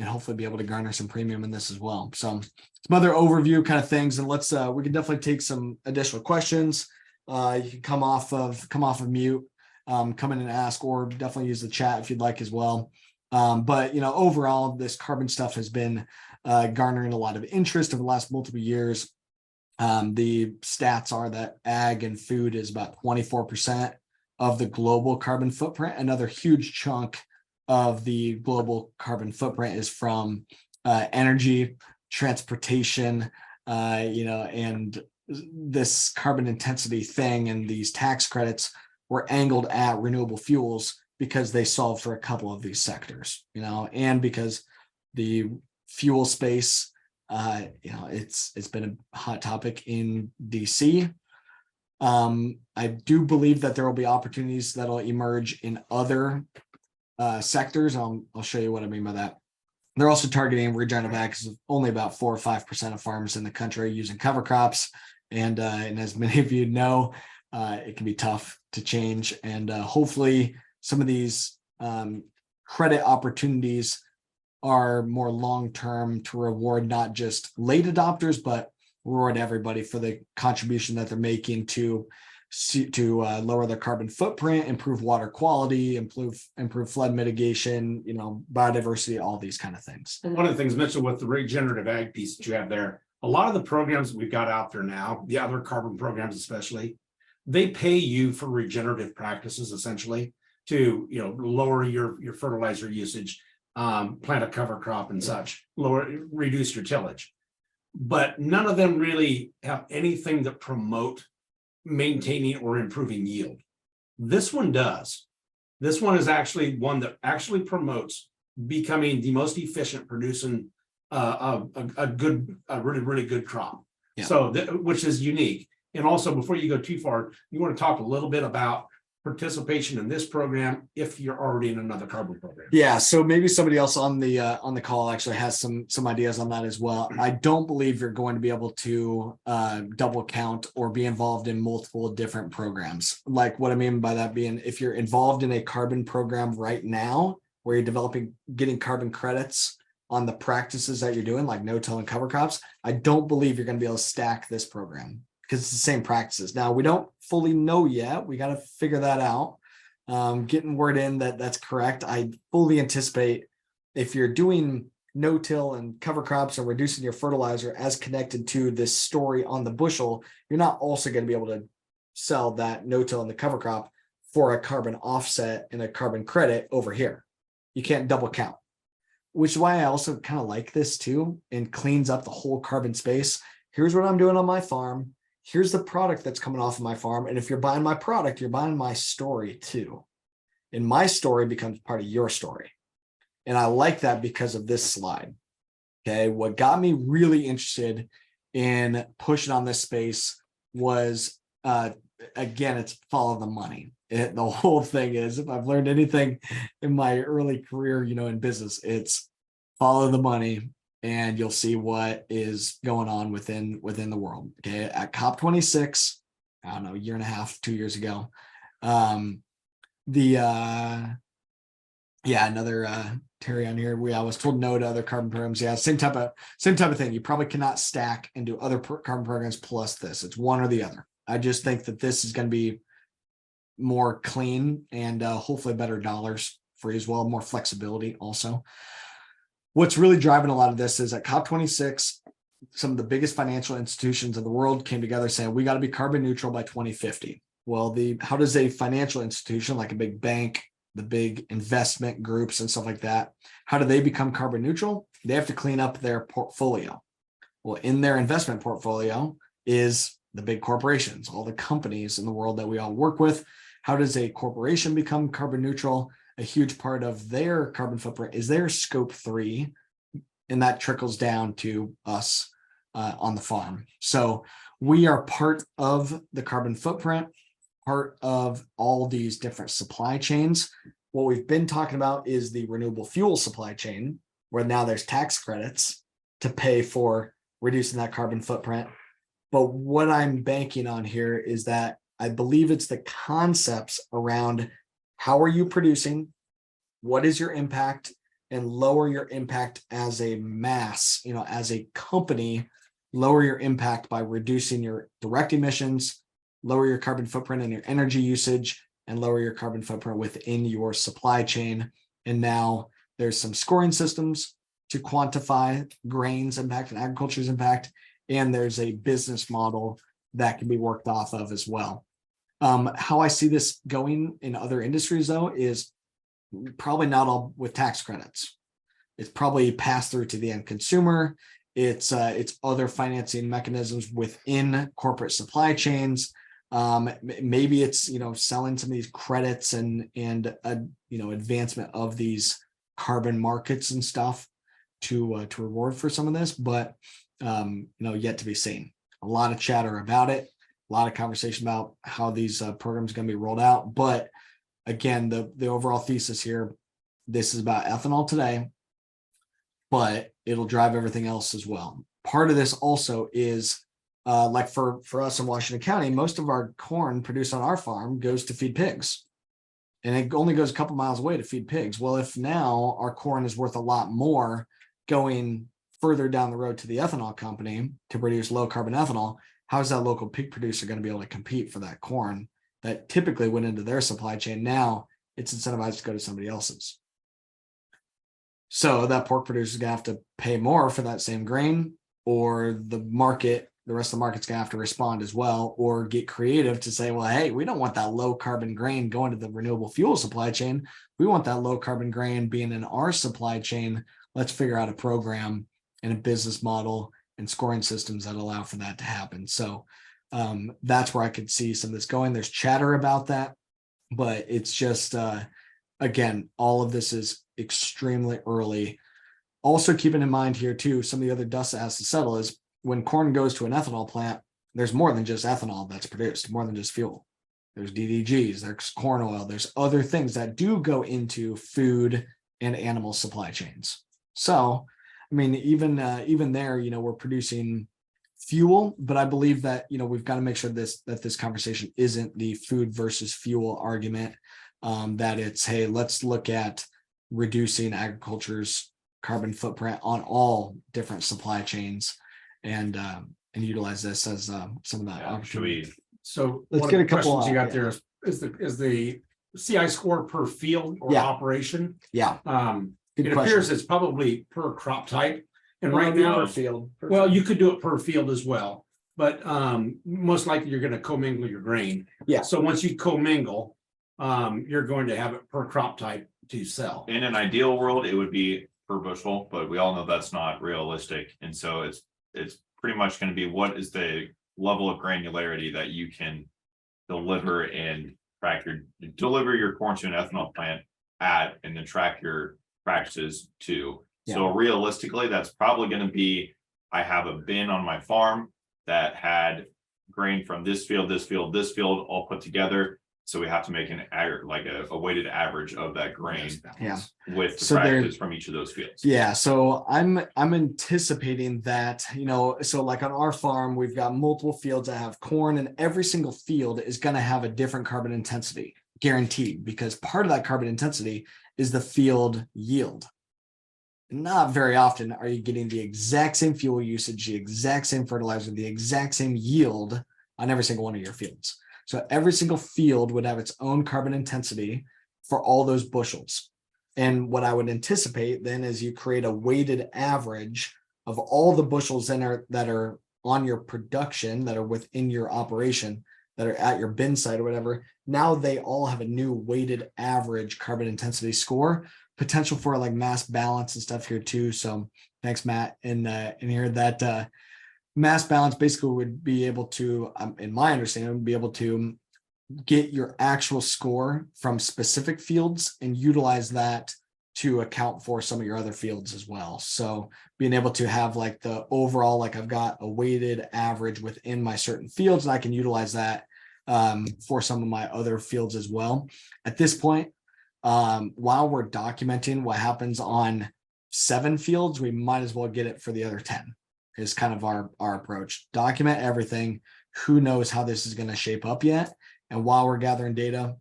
hopefully be able to garner some premium in this as well. So some other overview kind of things, and let's we can definitely take some additional questions. You can come off of mute, come in and ask, or definitely use the chat if you'd like as well. But overall, this carbon stuff has been garnering a lot of interest over the last multiple years. The stats are that ag and food is about 24% of the global carbon footprint. Another huge chunk of the global carbon footprint is from energy, transportation, and this carbon intensity thing and these tax credits were angled at renewable fuels because they solve for a couple of these sectors, and because the fuel space, it's been a hot topic in DC. I do believe that there will be opportunities that'll emerge in other sectors. I'll show you what I mean by that. They're also targeting regenerative ag because only about 4 or 5% of farms in the country are using cover crops, and as many of you know, it can be tough to change. And hopefully, some of these credit opportunities are more long-term to reward not just late adopters, but reward everybody for the contribution that they're making to lower their carbon footprint, improve water quality, improve flood mitigation, biodiversity, all these kind of things. One of the things, Mitchell, with the regenerative ag piece that you have there, a lot of the programs we've got out there now, the other carbon programs especially, they pay you for regenerative practices essentially to lower your fertilizer usage, plant a cover crop and such, reduce your tillage. but none of them really have anything that promote maintaining or improving yield. This one does. This one is actually one that actually promotes becoming the most efficient producing a really good crop. Yeah. So which is unique. And also, before you go too far, you want to talk a little bit about participation in this program if you're already in another carbon program. Yeah, so maybe somebody else on the call actually has some ideas on that as well. I don't believe you're going to be able to double count or be involved in multiple different programs. Like what I mean by that being, if you're involved in a carbon program right now where you're getting carbon credits on the practices that you're doing, like no-till and cover crops, I don't believe you're going to be able to stack this program because it's the same practices. Now, we don't fully know yet. We got to figure that out. Getting word in that's correct. I fully anticipate if you're doing no-till and cover crops or reducing your fertilizer as connected to this story on the bushel, you're not also going to be able to sell that no-till and the cover crop for a carbon offset and a carbon credit over here. You can't double count, which is why I also kind of like this too, and cleans up the whole carbon space. Here's what I'm doing on my farm. Here's the product that's coming off of my farm. And if you're buying my product, you're buying my story too. And my story becomes part of your story. And I like that because of this slide. Okay. What got me really interested in pushing on this space was, again, it's follow the money. The whole thing is, if I've learned anything in my early career, in business, it's follow the money and you'll see what is going on within the world. Okay. At COP26, I don't know, a year and a half, 2 years ago, another Terry on here. I was told no to other carbon programs. Yeah, same type of thing. You probably cannot stack and do other carbon programs plus this. It's one or the other. I just think that this is going to be more clean and hopefully better dollars for you as well, more flexibility also. What's really driving a lot of this is at COP26, some of the biggest financial institutions in the world came together saying we got to be carbon neutral by 2050. Well, how does a financial institution like a big bank, the big investment groups and stuff like that, how do they become carbon neutral? They have to clean up their portfolio. Well, in their investment portfolio is the big corporations, all the companies in the world that we all work with. How does a corporation become carbon neutral? A huge part of their carbon footprint is their scope 3, and that trickles down to us on the farm. So we are part of the carbon footprint, part of all these different supply chains. What we've been talking about is the renewable fuel supply chain, where now there's tax credits to pay for reducing that carbon footprint. But what I'm banking on here is that I believe it's the concepts around how are you producing, what is your impact, and lower your impact as a mass, as a company, lower your impact by reducing your direct emissions, lower your carbon footprint and your energy usage, and lower your carbon footprint within your supply chain. And now there's some scoring systems to quantify grains impact and agriculture's impact. And there's a business model that can be worked off of as well. How I see this going in other industries, though, is probably not all with tax credits. It's probably passed through to the end consumer. It's other financing mechanisms within corporate supply chains. Maybe it's selling some of these credits and advancement of these carbon markets and stuff to reward for some of this, but yet to be seen. A lot of chatter about it, a lot of conversation about how these programs are going to be rolled out. But again, the overall thesis here, this is about ethanol today, but it'll drive everything else as well. Part of this also is like for us in Washington County, most of our corn produced on our farm goes to feed pigs. And it only goes a couple miles away to feed pigs. Well, if now our corn is worth a lot more going further down the road to the ethanol company to produce low carbon ethanol, how is that local pig producer going to be able to compete for that corn that typically went into their supply chain? Now it's incentivized to go to somebody else's. So that pork producer is going to have to pay more for that same grain, or the rest of the market's going to have to respond as well, or get creative to say, well, hey, we don't want that low carbon grain going to the renewable fuel supply chain. We want that low carbon grain being in our supply chain. Let's figure out a program and a business model and scoring systems that allow for that to happen. So that's where I could see some of this going. There's chatter about that, but it's just again, all of this is extremely early. Also keeping in mind here too, some of the other dust that has to settle is when corn goes to an ethanol plant, there's more than just ethanol that's produced, more than just fuel. There's DDGs, there's corn oil, there's other things that do go into food and animal supply chains. So, I mean, even there, you know, we're producing fuel, but I believe that, you know, we've got to make sure that this conversation isn't the food versus fuel argument, that it's, hey, let's look at reducing agriculture's carbon footprint on all different supply chains and utilize this as some of that opportunity. So Let's one get of a the couple questions you got yeah. there is the CI score per field or Yeah. operation. Yeah. It Good appears question. it's probably per crop type. And Well, right it'd be now, per field. well, you could do it per field as well, but most likely you're going to commingle your grain. Yeah. So once you commingle, you're going to have it per crop type to sell. In an ideal world, it would be per bushel, but we all know that's not realistic. And so it's pretty much going to be what is the level of granularity that you can deliver and deliver your corn to an ethanol plant at, and then track your practices to. Yeah. So realistically, that's probably going to be, I have a bin on my farm that had grain from this field, all put together. So we have to make a weighted average of that grain Yeah. with the So practices from each of those fields. Yeah, so I'm anticipating that, you know, so like on our farm, we've got multiple fields that have corn, and every single field is going to have a different carbon intensity, guaranteed, because part of that carbon intensity is the field yield. Not very often are you getting the exact same fuel usage, the exact same fertilizer, the exact same yield on every single one of your fields. So every single field would have its own carbon intensity for all those bushels. And what I would anticipate then is you create a weighted average of all the bushels that are on your production, that are within your operation, that are at your bin site or whatever. Now they all have a new weighted average carbon intensity score, potential for like mass balance and stuff here too. So thanks, Matt, in here that mass balance basically would be able to, in my understanding, would be able to get your actual score from specific fields and utilize that to account for some of your other fields as well. So being able to have like the overall, like I've got a weighted average within my certain fields, and I can utilize that for some of my other fields as well. At this point, while we're documenting what happens on 7 fields, we might as well get it for the other 10. Is kind of our approach. Document everything. Who knows how this is going to shape up yet? And while we're gathering data,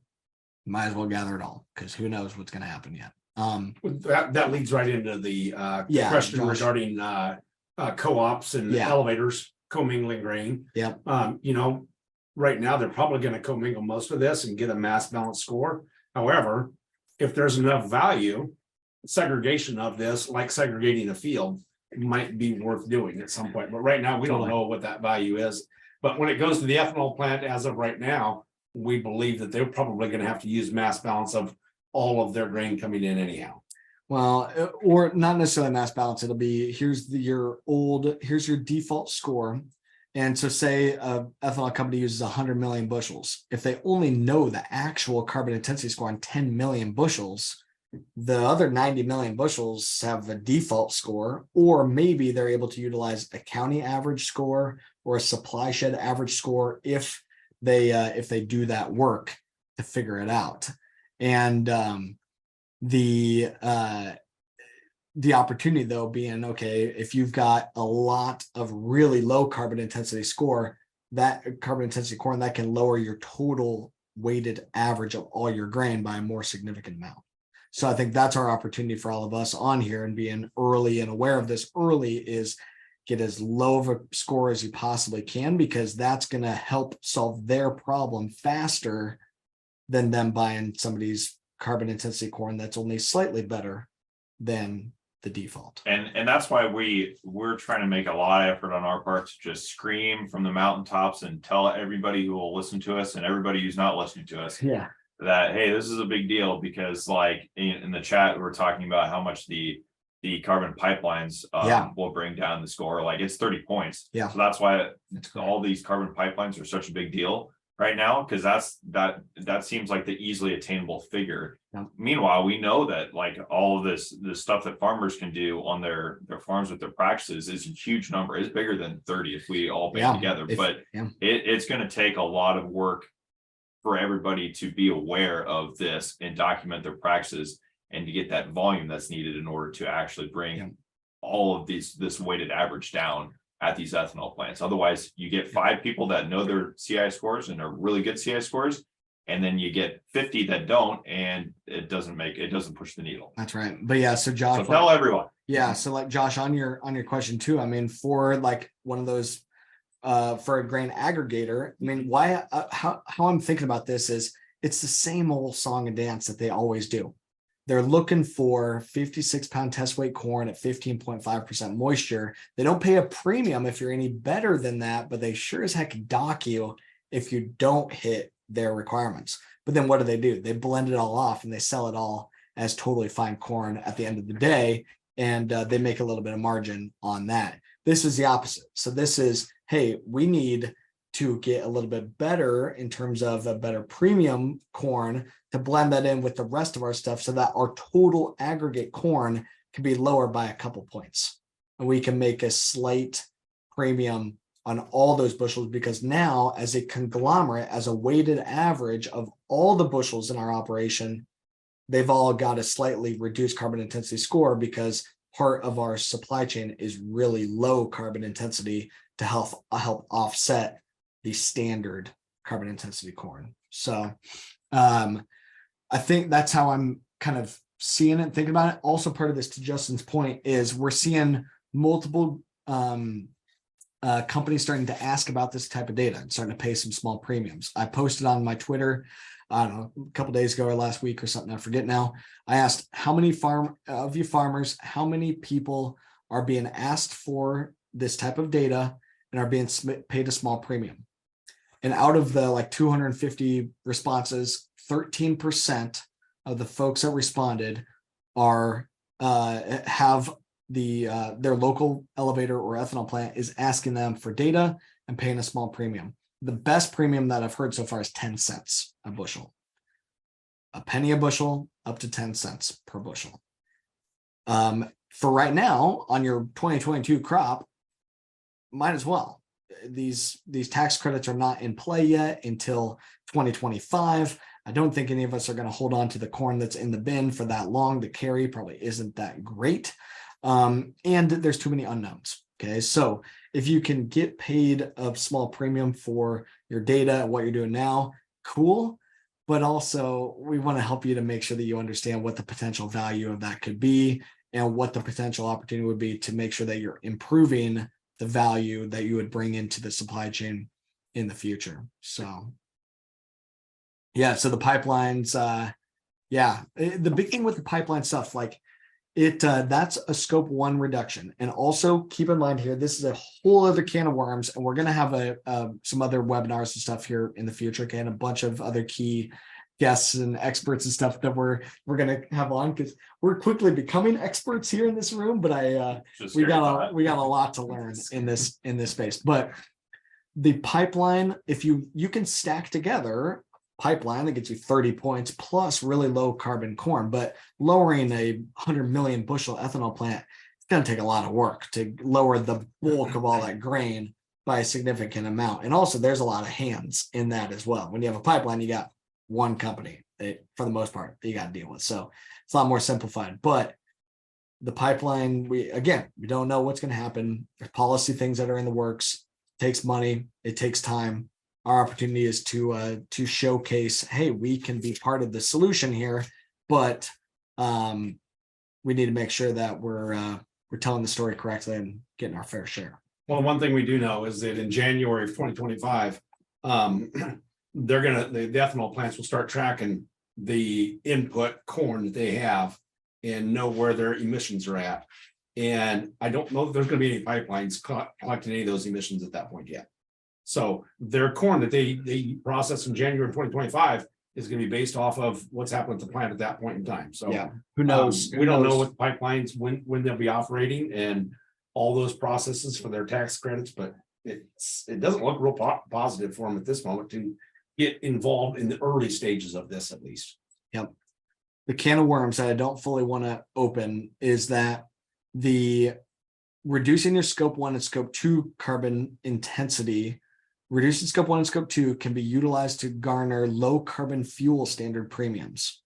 might as well gather it all, because who knows what's going to happen yet. That leads right into the question Josh, regarding co-ops and elevators commingling grain. Yep. You know, right now they're probably going to commingle most of this and get a mass balance score. However, if there's enough value, segregation of this, like segregating a field, might be worth doing at some point. But right now we don't know what that value is. But when it goes to the ethanol plant, as of right now, we believe that they're probably going to have to use mass balance of all of their grain coming in anyhow. Well, or not necessarily mass balance. It'll be here's your default score. And so say an ethanol company uses 100 million bushels. If they only know the actual carbon intensity score on 10 million bushels, the other 90 million bushels have a default score, or maybe they're able to utilize a county average score or a supply shed average score if they do that work to figure it out. And the opportunity though being, okay, if you've got a lot of really low carbon intensity score, that carbon intensity corn, that can lower your total weighted average of all your grain by a more significant amount. So I think that's our opportunity for all of us on here, and being early and aware of this early is get as low of a score as you possibly can, because that's going to help solve their problem faster than them buying somebody's carbon intensity corn that's only slightly better than the default. And that's why we're trying to make a lot of effort on our part to just scream from the mountaintops and tell everybody who will listen to us and everybody who's not listening to us. Yeah. That, hey, this is a big deal, because like in the chat, we're talking about how much the the carbon pipelines Yeah. will bring down the score. Like it's 30 points. Yeah. So that's why That's great. all these carbon pipelines are such a big deal right now, because that seems like the easily attainable figure. Yeah. Meanwhile, we know that like all of this stuff that farmers can do on their farms with their practices is a huge number. It's bigger than 30 if we all band together. But it's going to take a lot of work for everybody to be aware of this and document their practices, and to get that volume that's needed in order to actually bring all of this weighted average down at these ethanol plants. Otherwise, you get 5 people that know their CI scores and are really good CI scores, and then you get 50 that don't, and it doesn't push the needle. That's right. But yeah, so Josh, so tell everyone. Yeah, so like Josh, on your question too, I mean, for like one of those for a grain aggregator, I mean, why how I'm thinking about this is it's the same old song and dance that they always do. They're looking for 56-pound test weight corn at 15.5% moisture. They don't pay a premium if you're any better than that, but they sure as heck dock you if you don't hit their requirements. But then what do? They blend it all off and they sell it all as totally fine corn at the end of the day, and they make a little bit of margin on that. This is the opposite. So this is, hey, we need to get a little bit better in terms of a better premium corn to blend that in with the rest of our stuff so that our total aggregate corn can be lower by a couple points. And we can make a slight premium on all those bushels, because now as a conglomerate, as a weighted average of all the bushels in our operation, they've all got a slightly reduced carbon intensity score, because part of our supply chain is really low carbon intensity to help offset the standard carbon intensity corn. So I think that's how I'm kind of seeing it, thinking about it. Also, part of this, to Justin's point, is we're seeing multiple companies starting to ask about this type of data and starting to pay some small premiums. I posted on my Twitter, I don't know, a couple days ago or last week or something, I forget now. I asked how many farmers, how many people are being asked for this type of data and are being paid a small premium. And out of the like 250 responses, 13% of the folks that responded are have their local elevator or ethanol plant is asking them for data and paying a small premium. The best premium that I've heard so far is 10 cents a bushel. A penny a bushel up to 10 cents per bushel. For right now, on your 2022 crop, might as well. These tax credits are not in play yet until 2025. I don't think any of us are going to hold on to the corn that's in the bin for that long. The carry probably isn't that great. And there's too many unknowns. Okay, so if you can get paid a small premium for your data, what you're doing now, cool. But also we want to help you to make sure that you understand what the potential value of that could be and what the potential opportunity would be to make sure that you're improving the value that you would bring into the supply chain in the future. So yeah, so the pipelines, the big thing with the pipeline stuff, like that's a scope 1 reduction. And also keep in mind here, this is a whole other can of worms, and we're going to have some other webinars and stuff here in the future, okay, and a bunch of other key guests and experts and stuff that we're going to have on, because we're quickly becoming experts here in this room. But we got a lot to learn in this space. But the pipeline, if you can stack together pipeline that gets you 30 points plus really low carbon corn, but lowering a 100 million bushel ethanol plant, it's going to take a lot of work to lower the bulk of all that grain by a significant amount. And also there's a lot of hands in that as well. When you have a pipeline, you got one company for the most part that you got to deal with. So it's a lot more simplified. But the pipeline, we don't know what's going to happen. There's policy things that are in the works. It takes money. It takes time. Our opportunity is to showcase, hey, we can be part of the solution here, but we need to make sure that we're telling the story correctly and getting our fair share. Well, one thing we do know is that in January of 2025, the ethanol plants will start tracking the input corn that they have and know where their emissions are at. And I don't know if there's going to be any pipelines collecting any of those emissions at that point yet. So their corn that they process in January 2025 is gonna be based off of what's happened at the plant at that point in time, so. Yeah, who knows? We don't know what pipelines, when they'll be operating and all those processes for their tax credits, but it doesn't look real positive for them at this moment to get involved in the early stages of this, at least. Yep. The can of worms that I don't fully want to open is that the reducing your scope 1 and scope 2 carbon intensity, reducing scope 1 and scope 2 can be utilized to garner low carbon fuel standard premiums,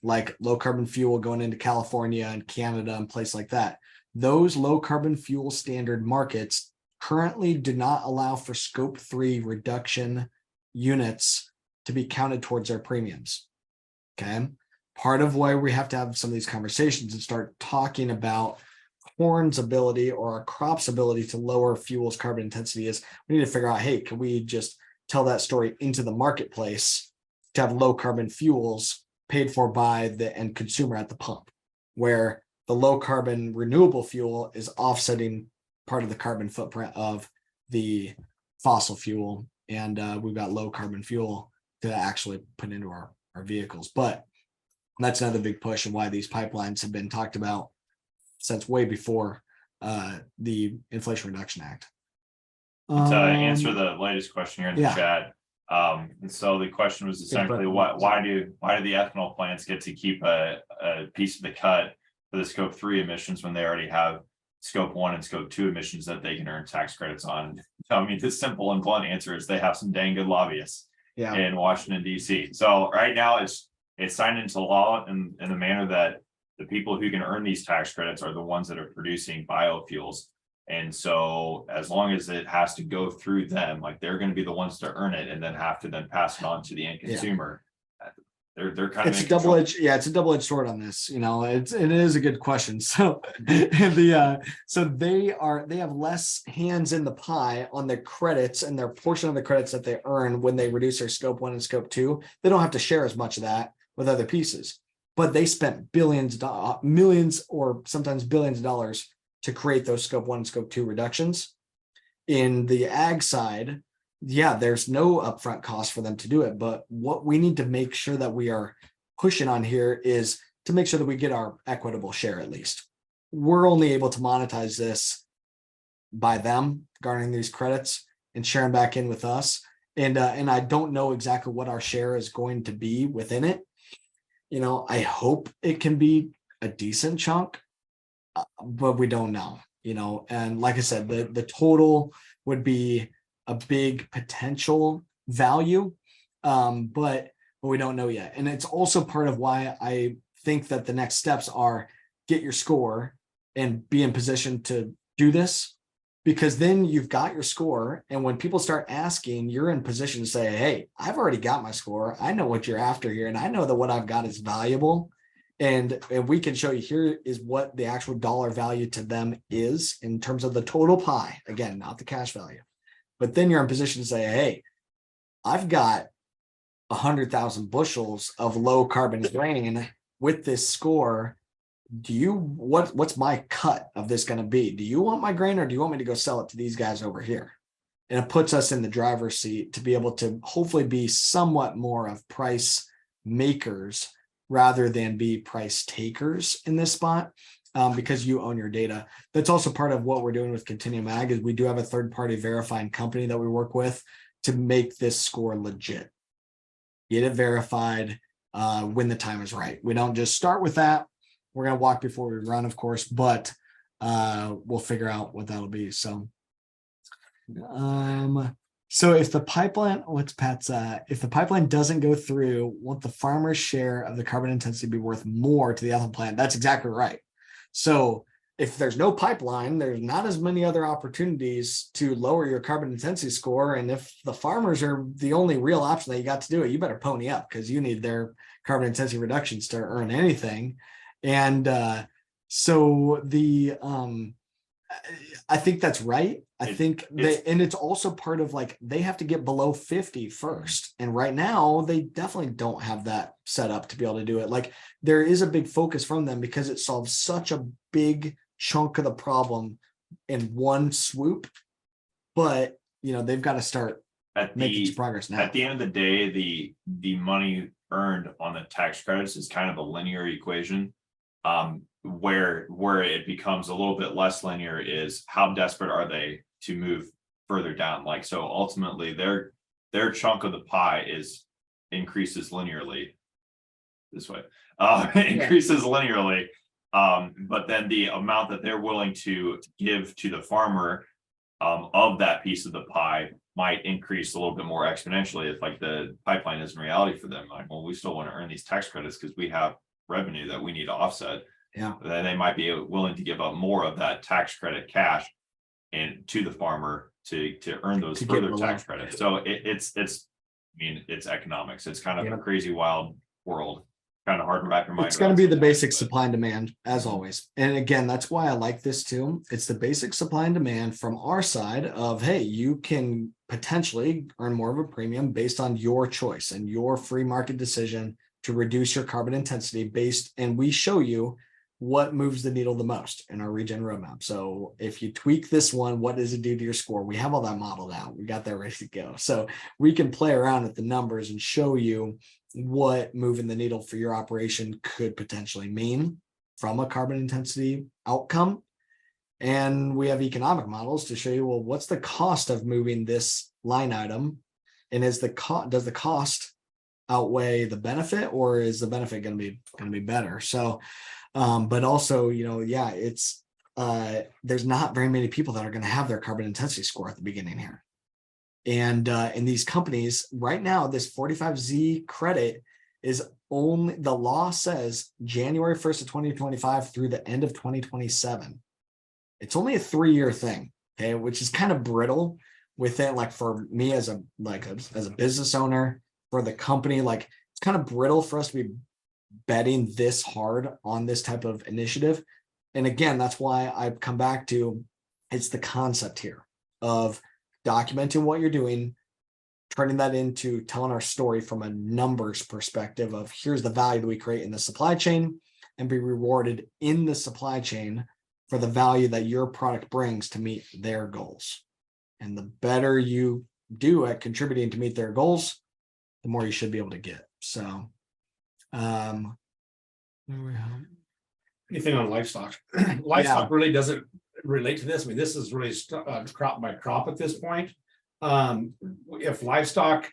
like low carbon fuel going into California and Canada and places like that. Those low carbon fuel standard markets currently do not allow for scope 3 reduction units to be counted towards their premiums. Okay. Part of why we have to have some of these conversations and start talking about corn's ability or our crop's ability to lower fuel's carbon intensity is we need to figure out, hey, can we just tell that story into the marketplace to have low carbon fuels paid for by the end consumer at the pump, where the low carbon renewable fuel is offsetting part of the carbon footprint of the fossil fuel. And we've got low carbon fuel to actually put into our vehicles. But that's another big push and why these pipelines have been talked about since way before the Inflation Reduction Act. To answer the latest question here in the yeah. chat. And so the question was essentially why do the ethanol plants get to keep a piece of the cut for the scope 3 emissions when they already have scope 1 and scope 2 emissions that they can earn tax credits on? I mean, the simple and blunt answer is they have some dang good lobbyists in Washington, DC. So right now it's signed into law in the manner that the people who can earn these tax credits are the ones that are producing biofuels. And so as long as it has to go through them, like they're going to be the ones to earn it and then have to then pass it on to the end consumer. They're kind of, it's a double-edged, it's a double-edged sword on this, you know. It is a good question. So so they have less hands in the pie on the credits and their portion of the credits that they earn when they reduce their scope 1 and scope 2. They don't have to share as much of that with other pieces, but they spent millions or sometimes billions of dollars to create those scope 1 and scope 2 reductions. In the ag side, there's no upfront cost for them to do it. But what we need to make sure that we are pushing on here is to make sure that we get our equitable share at least. We're only able to monetize this by them garnering these credits and sharing back in with us. And I don't know exactly what our share is going to be within it. You know, I hope it can be a decent chunk, but we don't know, you know. And like I said, the total would be a big potential value, but we don't know yet. And it's also part of why I think that the next steps are get your score and be in position to do this, because then you've got your score. And when people start asking, you're in position to say, hey, I've already got my score. I know what you're after here. And I know that what I've got is valuable. And we can show you here is what the actual dollar value to them is in terms of the total pie. Again, not the cash value. But then you're in position to say, hey, I've got 100,000 bushels of low carbon grain with this score. What's my cut of this going to be? Do you want my grain, or do you want me to go sell it to these guys over here? And it puts us in the driver's seat to be able to hopefully be somewhat more of price makers rather than be price takers in this spot. Because you own your data. That's also part of what we're doing with Continuum Ag is we do have a third-party verifying company that we work with to make this score legit. Get it verified when the time is right. We don't just start with that. We're going to walk before we run, of course, but we'll figure out what that'll be. So, if the pipeline, if the pipeline doesn't go through, won't the farmer's share of the carbon intensity be worth more to the ethanol plant? That's exactly right. So if there's no pipeline, there's not as many other opportunities to lower your carbon intensity score. And if the farmers are the only real option that you got to do it, you better pony up because you need their carbon intensity reductions to earn anything. And I think that's right. I think and it's also part of like they have to get below 50 first. And right now they definitely don't have that set up to be able to do it. Like there is a big focus from them because it solves such a big chunk of the problem in one swoop. But you know, they've got to start making some progress now. At the end of the day, the money earned on the tax credits is kind of a linear equation. Where it becomes a little bit less linear is how desperate are they to move further down? Like, so ultimately their chunk of the pie increases linearly this way, increases linearly. But then the amount that they're willing to give to the farmer of that piece of the pie might increase a little bit more exponentially if like the pipeline isn't reality for them. Like, well, we still want to earn these tax credits because we have revenue that we need to offset. Yeah. Then they might be willing to give up more of that tax credit cash and to the farmer to earn those further tax credits. So it's I mean, it's economics. It's kind of a crazy, wild world. Kind of hard to wrap your mind. It's going to be the basic supply and demand, as always. And again, that's why I like this too. It's the basic supply and demand from our side of, hey, you can potentially earn more of a premium based on your choice and your free market decision to reduce your carbon intensity based. And we show you what moves the needle the most in our regen roadmap. So if you tweak this one, what does it do to your score? We have all that modeled out. We got that ready to go. So we can play around with the numbers and show you what moving the needle for your operation could potentially mean from a carbon intensity outcome. And we have economic models to show you, well, what's the cost of moving this line item? And does the cost outweigh the benefit, or is the benefit going to be better? So, but also, yeah, it's there's not very many people that are going to have their carbon intensity score at the beginning here. And in these companies right now, this 45Z credit is only, the law says January 1st of 2025 through the end of 2027. It's only a 3-year thing, okay, which is kind of brittle within, like, for me as a business owner, for the company, like, it's kind of brittle for us to be betting this hard on this type of initiative. And again, that's why I come back to, it's the concept here of documenting what you're doing, turning that into telling our story from a numbers perspective of here's the value that we create in the supply chain, and be rewarded in the supply chain for the value that your product brings to meet their goals. And the better you do at contributing to meet their goals, the more you should be able to get. So, anything on livestock? Livestock really doesn't relate to this. I mean, this is really crop by crop at this point. If livestock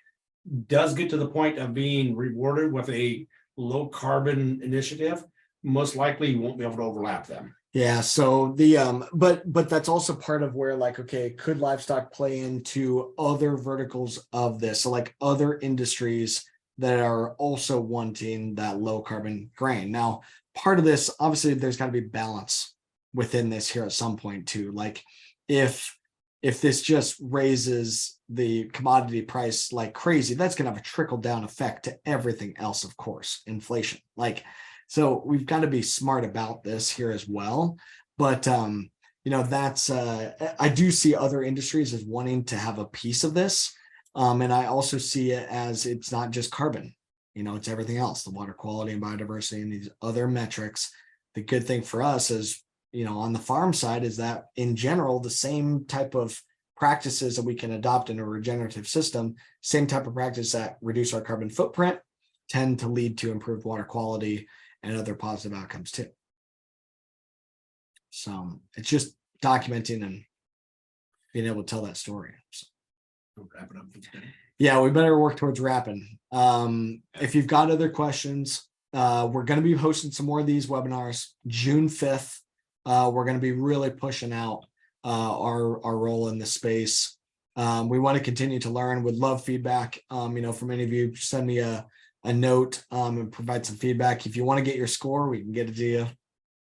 does get to the point of being rewarded with a low carbon initiative, most likely you won't be able to overlap them. Yeah. So the but that's also part of where, like, okay, could livestock play into other verticals of this? So like other industries that are also wanting that low carbon grain. Now, part of this, obviously, there's got to be balance within this here at some point too. Like if this just raises the commodity price like crazy, that's going to have a trickle down effect to everything else, of course, inflation. Like, so we've got to be smart about this here as well. But that's I do see other industries as wanting to have a piece of this. And I also see it as it's not just carbon, it's everything else, the water quality and biodiversity and these other metrics. The good thing for us is, on the farm side, is that in general, the same type of practices that we can adopt in a regenerative system, same type of practice that reduce our carbon footprint, tend to lead to improved water quality and other positive outcomes too. So it's just documenting and being able to tell that story. So. Wrap it up. Yeah, we better work towards wrapping. If you've got other questions, we're going to be hosting some more of these webinars. June 5th, we're going to be really pushing out our role in this space. We want to continue to learn. Would love feedback. From any of you, send me a note and provide some feedback. If you want to get your score, we can get it to you,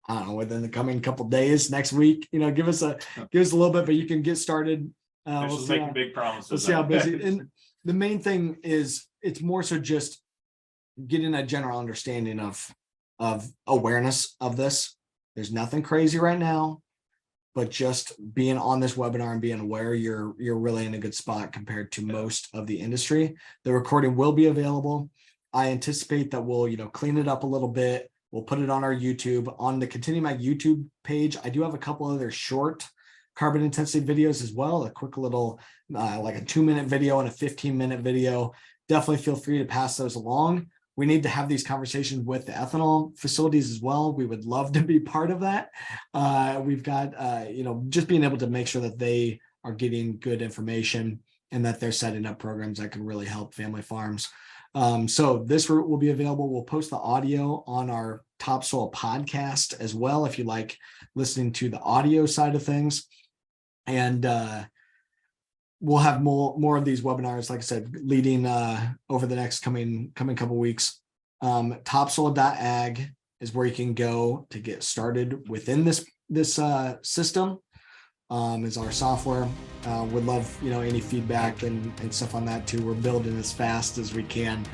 I don't know, within the coming couple days, next week. Give us a little bit, but you can get started. We'll making big promises. We'll see how busy. And the main thing is, it's more so just getting a general understanding of awareness of this. There's nothing crazy right now, but just being on this webinar and being aware, you're really in a good spot compared to most of the industry. The recording will be available. I anticipate that we'll clean it up a little bit. We'll put it on our YouTube, on the Continue Mag YouTube page. I do have a couple other short carbon intensity videos as well, a quick little like a 2-minute video and a 15-minute video. Definitely feel free to pass those along. We need to have these conversations with the ethanol facilities as well. We would love to be part of that. We've got, you know, just being able to make sure that they are getting good information and that they're setting up programs that can really help family farms. So this will be available. We'll post the audio on our Topsoil podcast as well, if you like listening to the audio side of things. And we'll have more of these webinars, like I said, leading over the next coming couple weeks. Topsoil.ag is where you can go to get started within this system. Is our software. Would love, you know, any feedback and stuff on that too. We're building as fast as we can.